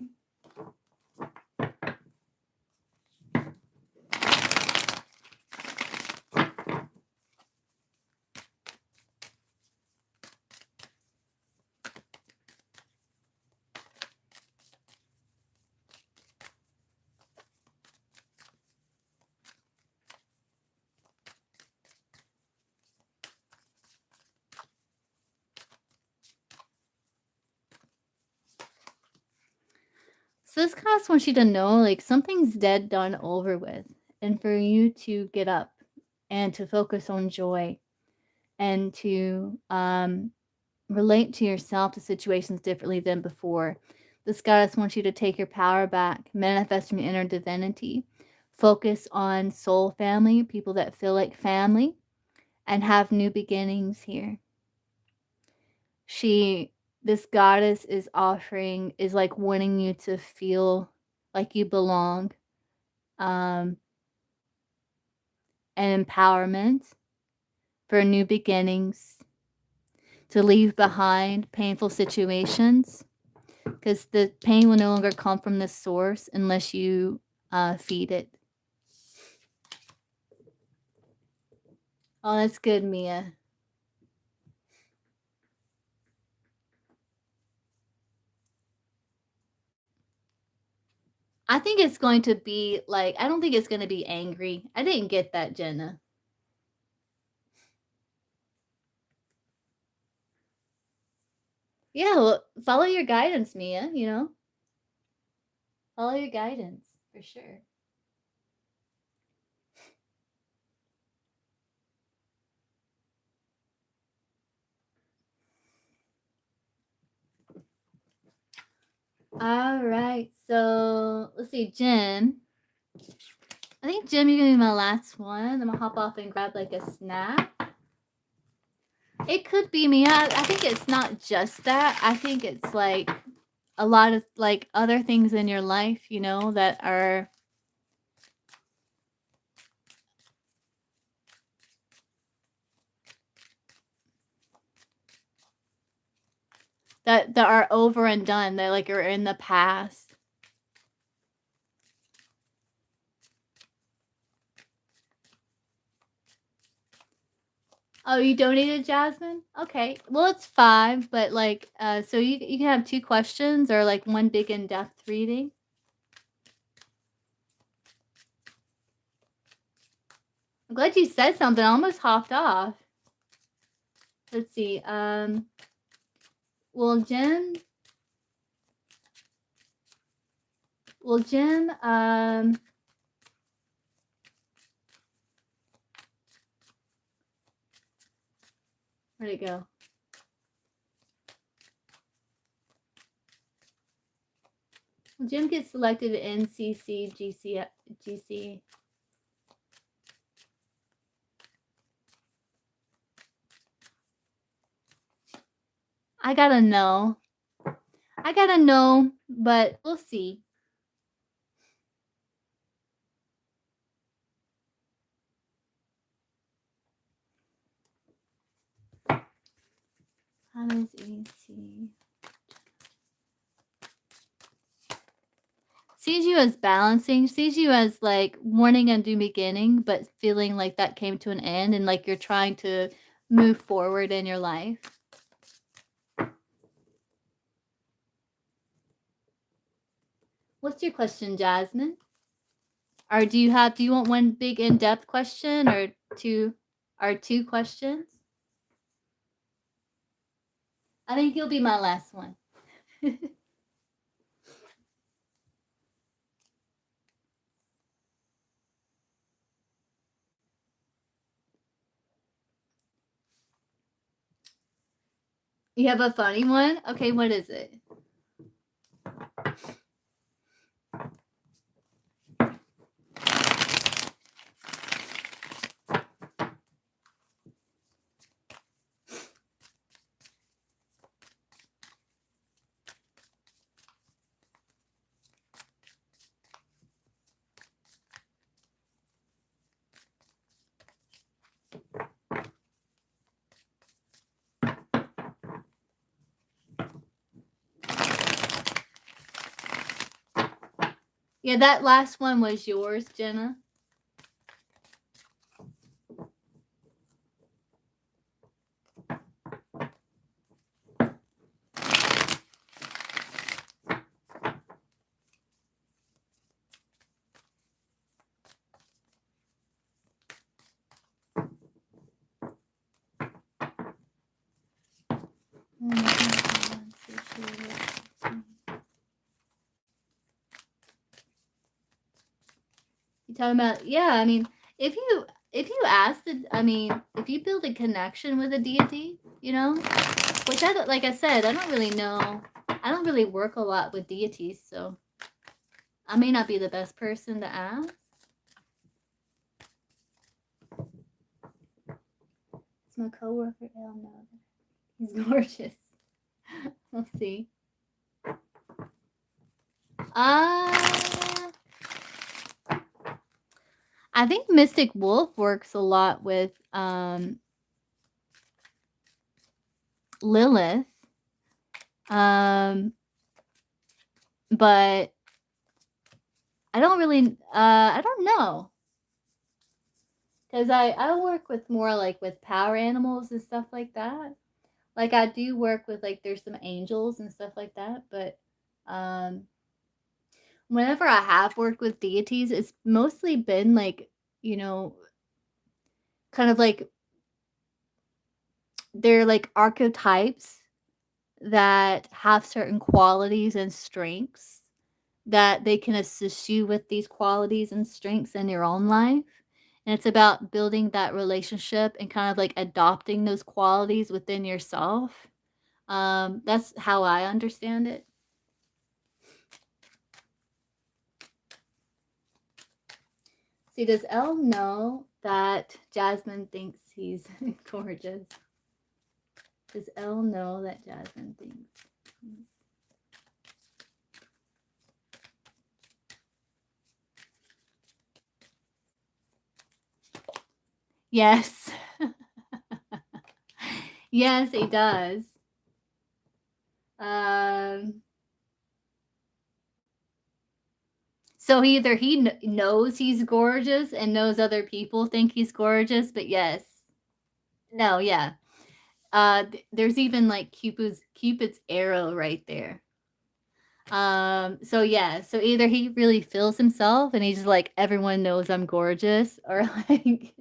Speaker 1: So this class wants you to know like something's dead, done, over with, and for you to get up and to focus on joy and to relate to yourself to situations differently than before. This goddess wants you to take your power back, manifest from your inner divinity, focus on soul family, people that feel like family, and have new beginnings here. She this goddess is like wanting you to feel like you belong, um, and empowerment for new beginnings, to leave behind painful situations, because the pain will no longer come from this source unless you feed it. Oh, that's good, Mia. I think it's going to be like, I don't think it's going to be angry. I didn't get that, Jenna. Yeah, well, follow your guidance, Mia, you know? Follow your guidance for sure. All right. So let's see, Jim. I think Jim, you're gonna be my last one. I'm gonna hop off and grab like a snack. It could be me. I think it's not just that. I think it's like a lot of like other things in your life, you know, that are over and done. That like are in the past. Oh, you donated, Jasmine? Okay. Well, it's 5, but like, so you can have 2 questions or like one big in-depth reading. I'm glad you said something. I almost hopped off. Let's see. Well, Jen. Well, Jen. Where'd it go? Well, Jim gets selected in GC. I gotta know. I gotta know, but we'll see. How does AC? Sees you as balancing, sees you as like wanting a new beginning, but feeling like that came to an end and like you're trying to move forward in your life. What's your question, Jasmine? Or do you want one big in-depth question or two? Or 2 questions? I think you'll be my last one. You have a funny one? Okay, what is it? Yeah, that last one was yours, Jenna. You talking about, yeah, I mean, if you ask the, I mean, if you build a connection with a deity, you know, which I don't, like I said, I don't really know. I don't really work a lot with deities, so I may not be the best person to ask. It's my coworker. Oh no, he's gorgeous. We'll see. I think Mystic Wolf works a lot with Lilith. But I don't really I don't know. Cuz I work with more like with power animals and stuff like that. Like I do work with like there's some angels and stuff like that, but whenever I have worked with deities, it's mostly been like, you know, kind of like they're like archetypes that have certain qualities and strengths that they can assist you with these qualities and strengths in your own life. And it's about building that relationship and kind of like adopting those qualities within yourself. That's how I understand it. See, does Elle know that Jasmine thinks he's gorgeous? Does Elle know that Jasmine thinks he's... Yes. Yes, he does. So either he knows he's gorgeous and knows other people think he's gorgeous, but yes. No, yeah. There's even like Cupid's arrow right there. So yeah, so either he really feels himself and he's like, everyone knows I'm gorgeous, or like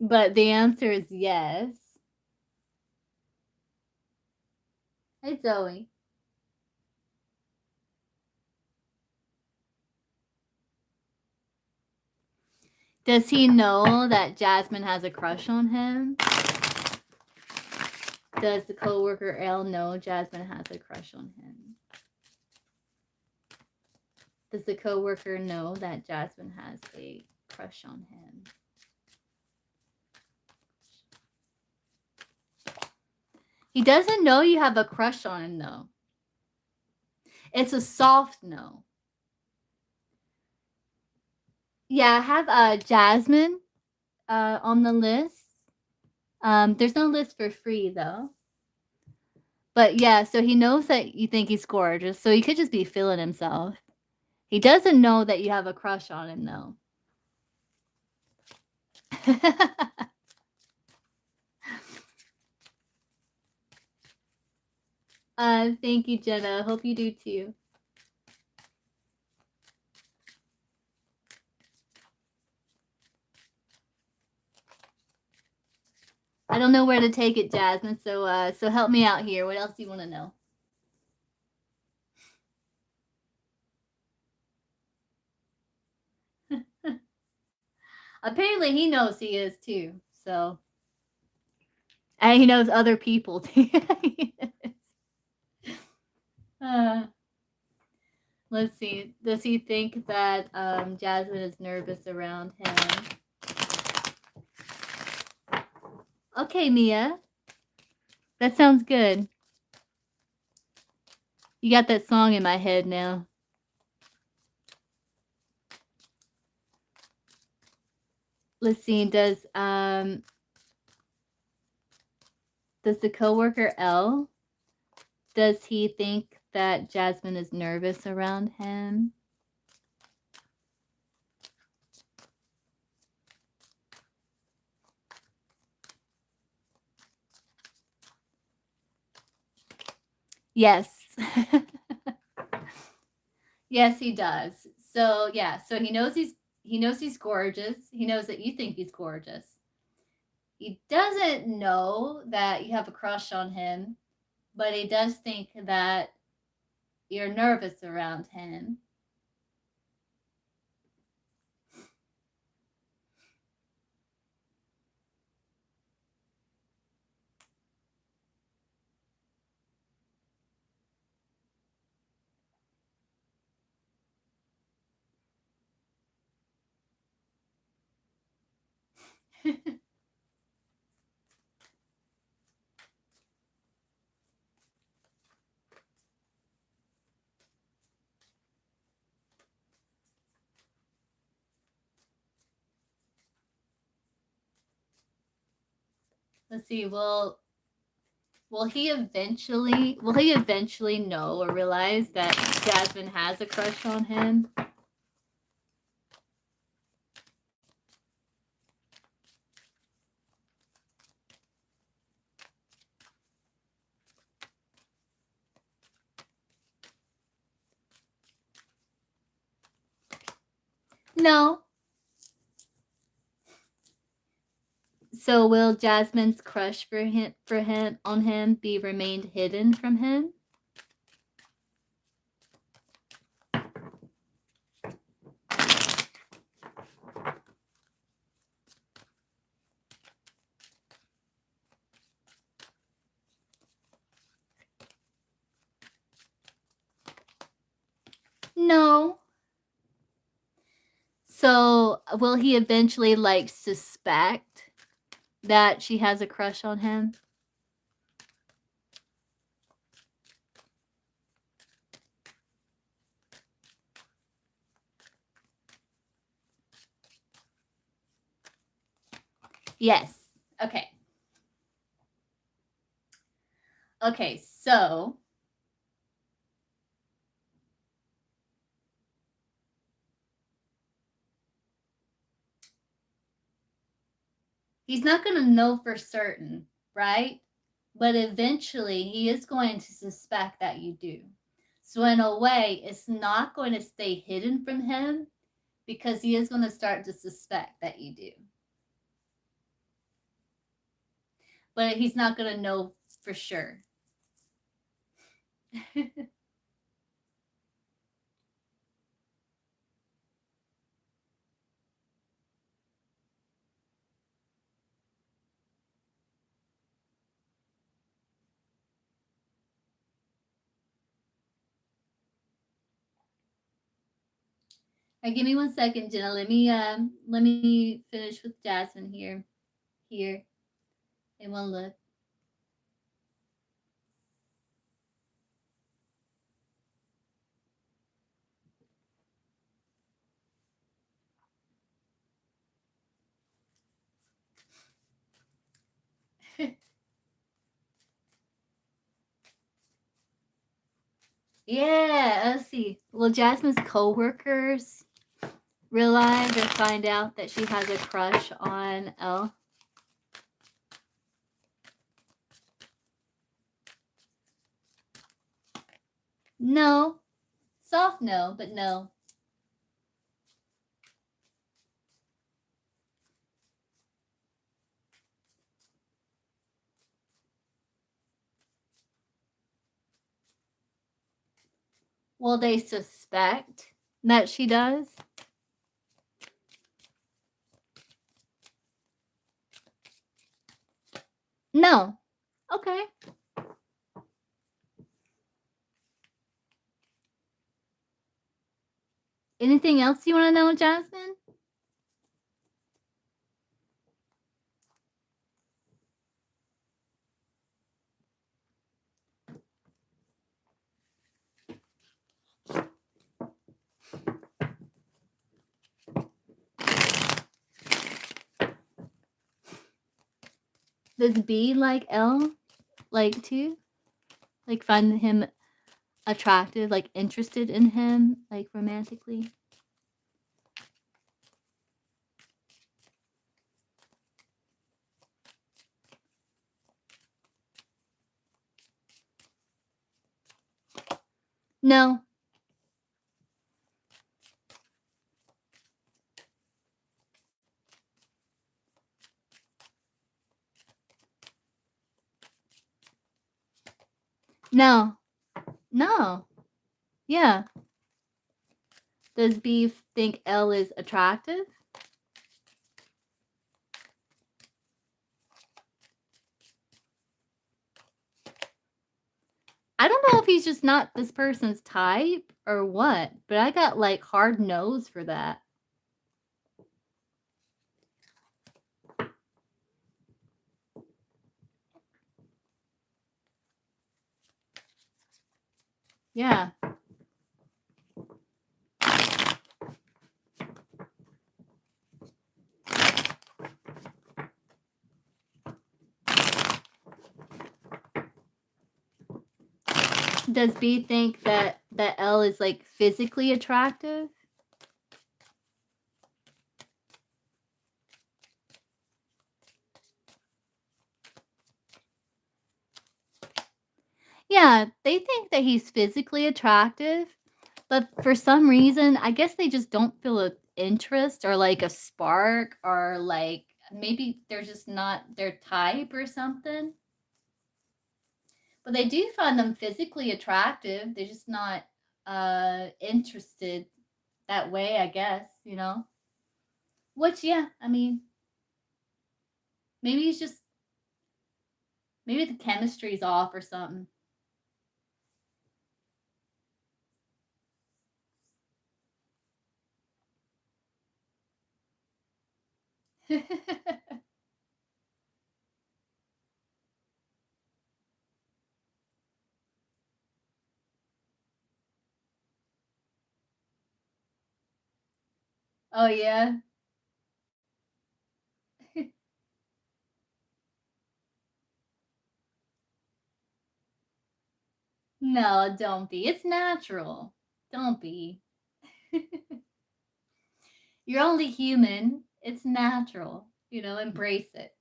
Speaker 1: but the answer is yes. Hey Zoe. Does he know that Jasmine has a crush on him? Does the coworker L know Jasmine has a crush on him? Does the coworker know that Jasmine has a crush on him? He doesn't know you have a crush on him, though. It's a soft no. Yeah, I have Jasmine on the list. There's no list for free, though. But yeah, so he knows that you think he's gorgeous, so he could just be feeling himself. He doesn't know that you have a crush on him, though. Thank you, Jenna. Hope you do too. I don't know where to take it, Jasmine. So help me out here. What else do you want to know? Apparently, he knows he is too. So, and he knows other people too. Let's see. Does he think that Jasmine is nervous around him? Okay, Mia. That sounds good. You got that song in my head now. Let's see. Does the coworker L, does he think that Jasmine is nervous around him? Yes. Yes, he does. So yeah, so he knows he's gorgeous. He knows that you think he's gorgeous. He doesn't know that you have a crush on him, but he does think that you're nervous around him. Let's see. Will he eventually know or realize that Jasmine has a crush on him? No. So will Jasmine's crush for him on him be remained hidden from him? No. So will he eventually like suspect that she has a crush on him? Yes. Okay. Okay, so he's not going to know for certain, right? But eventually he is going to suspect that you do. So, in a way, it's not going to stay hidden from him because he is going to start to suspect that you do. But he's not going to know for sure. All right, give me 1 second, Jenna. Let me finish with Jasmine here. And one look. Yeah, let's see. Will Jasmine's coworkers realize or find out that she has a crush on Elle? No. Soft no, but no. Well, they suspect that she does. No. Okay. Anything else you want to know, Jasmine? Does B like L? Like too? Like find him attractive, like interested in him, like romantically? No. No. No. Yeah. Does B think L is attractive? I don't know if he's just not this person's type or what, but I got like hard no's for that. Yeah. Does B think that L is like physically attractive? Yeah, they think that he's physically attractive, but for some reason, I guess they just don't feel a interest or like a spark or like maybe they're just not their type or something. But they do find them physically attractive. They're just not interested that way, I guess, you know? Which yeah, I mean, maybe he's just maybe the chemistry's off or something. Oh yeah. No, don't be. It's natural. Don't be. You're only human. It's natural. You know, embrace it.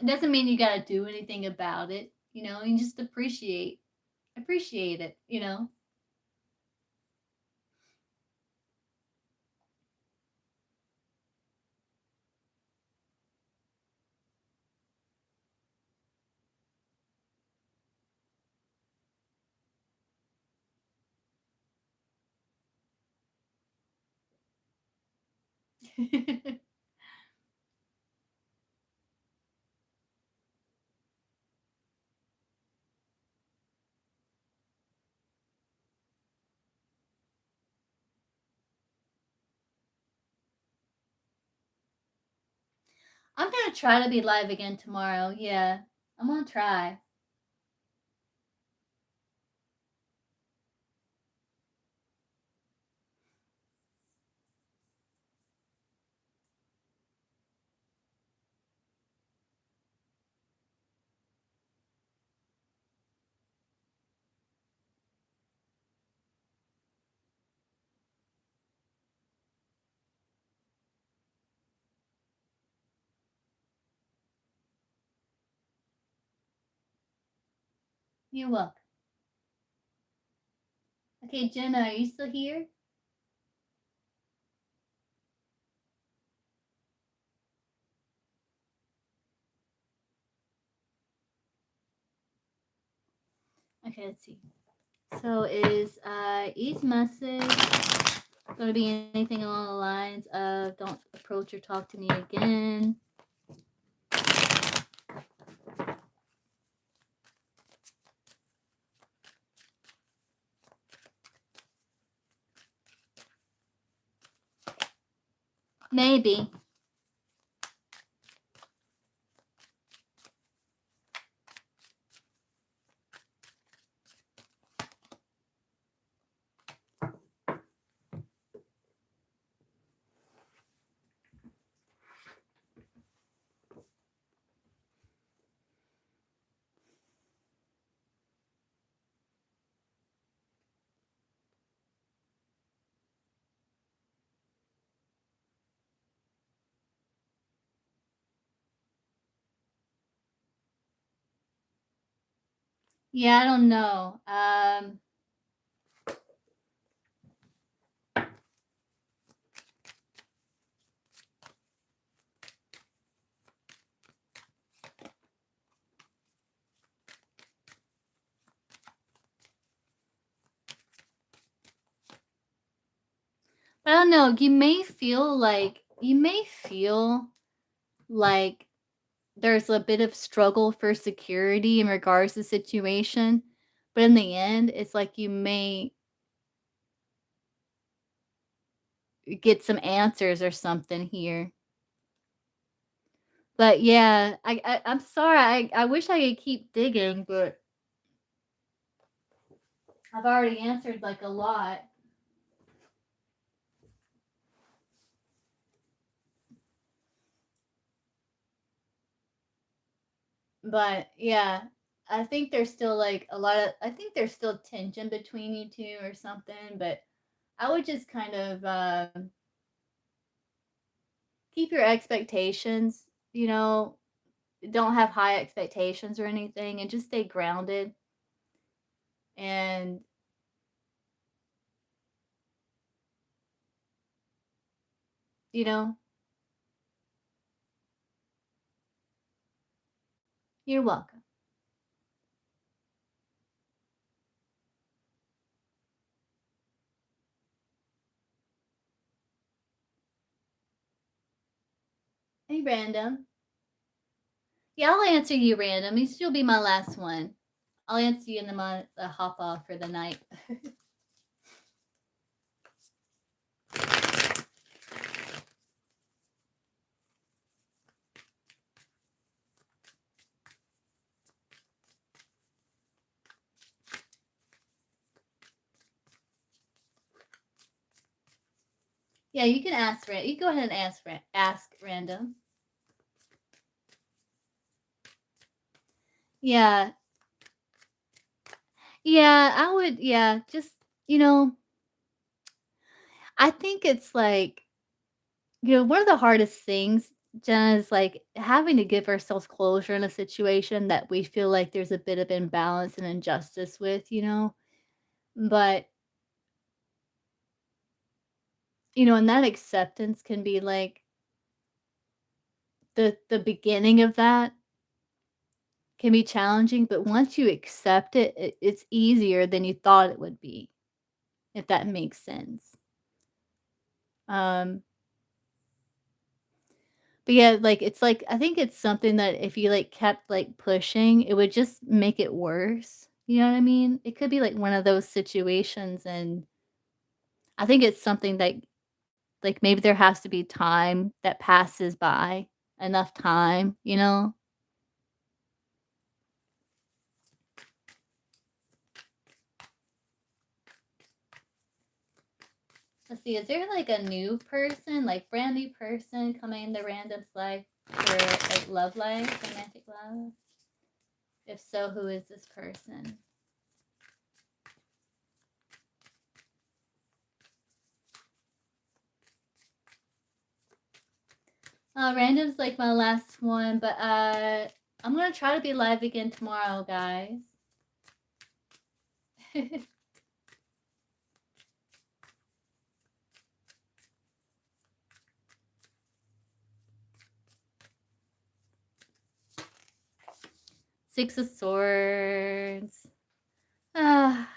Speaker 1: It doesn't mean you got to do anything about it. You know, you just appreciate it, you know. I'm going to try to be live again tomorrow. Yeah. I'm going to try. You're welcome. Okay, Jenna, are you still here? Okay, let's see. So is each message going to be anything along the lines of don't approach or talk to me again? Maybe. Yeah, I don't know. I don't know. You may feel like there's a bit of struggle for security in regards to the situation, but in the end, it's like you may get some answers or something here. But yeah, I'm sorry. I wish I could keep digging, but I've already answered like a lot. But yeah, I think there's still like a lot of I think there's still tension between you two or something, but I would just kind of keep your expectations, you know, don't have high expectations or anything and just stay grounded and you know, you're welcome. Hey random. Yeah, I'll answer you random. You'll be my last one. I'll answer you and then I'll hop off for the night. Yeah, you can ask you go ahead and ask random. Yeah. Yeah, I would just you know, I think it's like, one of the hardest things, Jenna, is like having to give ourselves closure in a situation that we feel like there's a bit of imbalance and injustice with, you know? But, and that acceptance can be like the beginning of that can be challenging, but once you accept it's easier than you thought it would be, if that makes sense. Um, but yeah, like it's like I think it's something that if you like kept like pushing, it would just make it worse. You know what I mean? It could be like one of those situations and I think it's something that like maybe there has to be time that passes by, enough time, you know? Let's see, is there like a new person, like brand new person coming into random's life for like love life, romantic love? If so, who is this person? Random's like my last one, but I'm gonna try to be live again tomorrow, guys. Six of Swords. Ah,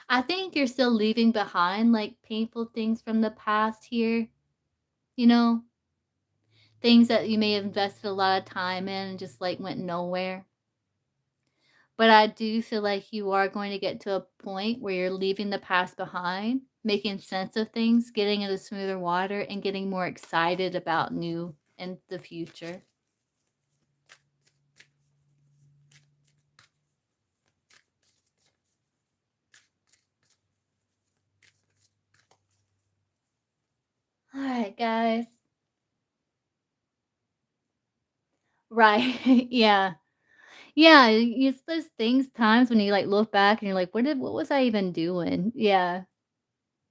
Speaker 1: I think you're still leaving behind like painful things from the past here, you know, things that you may have invested a lot of time in and just like went nowhere. But I do feel like you are going to get to a point where you're leaving the past behind, making sense of things, getting into smoother water, and getting more excited about new and the future. All right, guys. Right. Yeah. Yeah. It's those things, times when you like look back and you're like, what was I even doing? Yeah.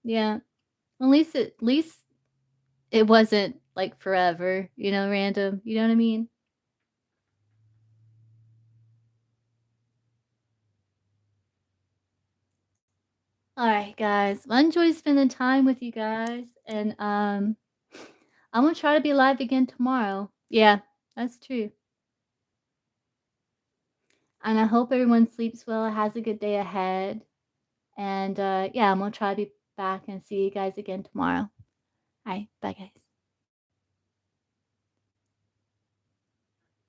Speaker 1: Yeah. At least it wasn't like forever, random. You know what I mean? All right, guys. Well, I enjoy spending time with you guys, and I'm gonna try to be live again tomorrow. Yeah, that's true. And I hope everyone sleeps well, has a good day ahead. And yeah, I'm gonna try to be back and see you guys again tomorrow. All right, bye, guys.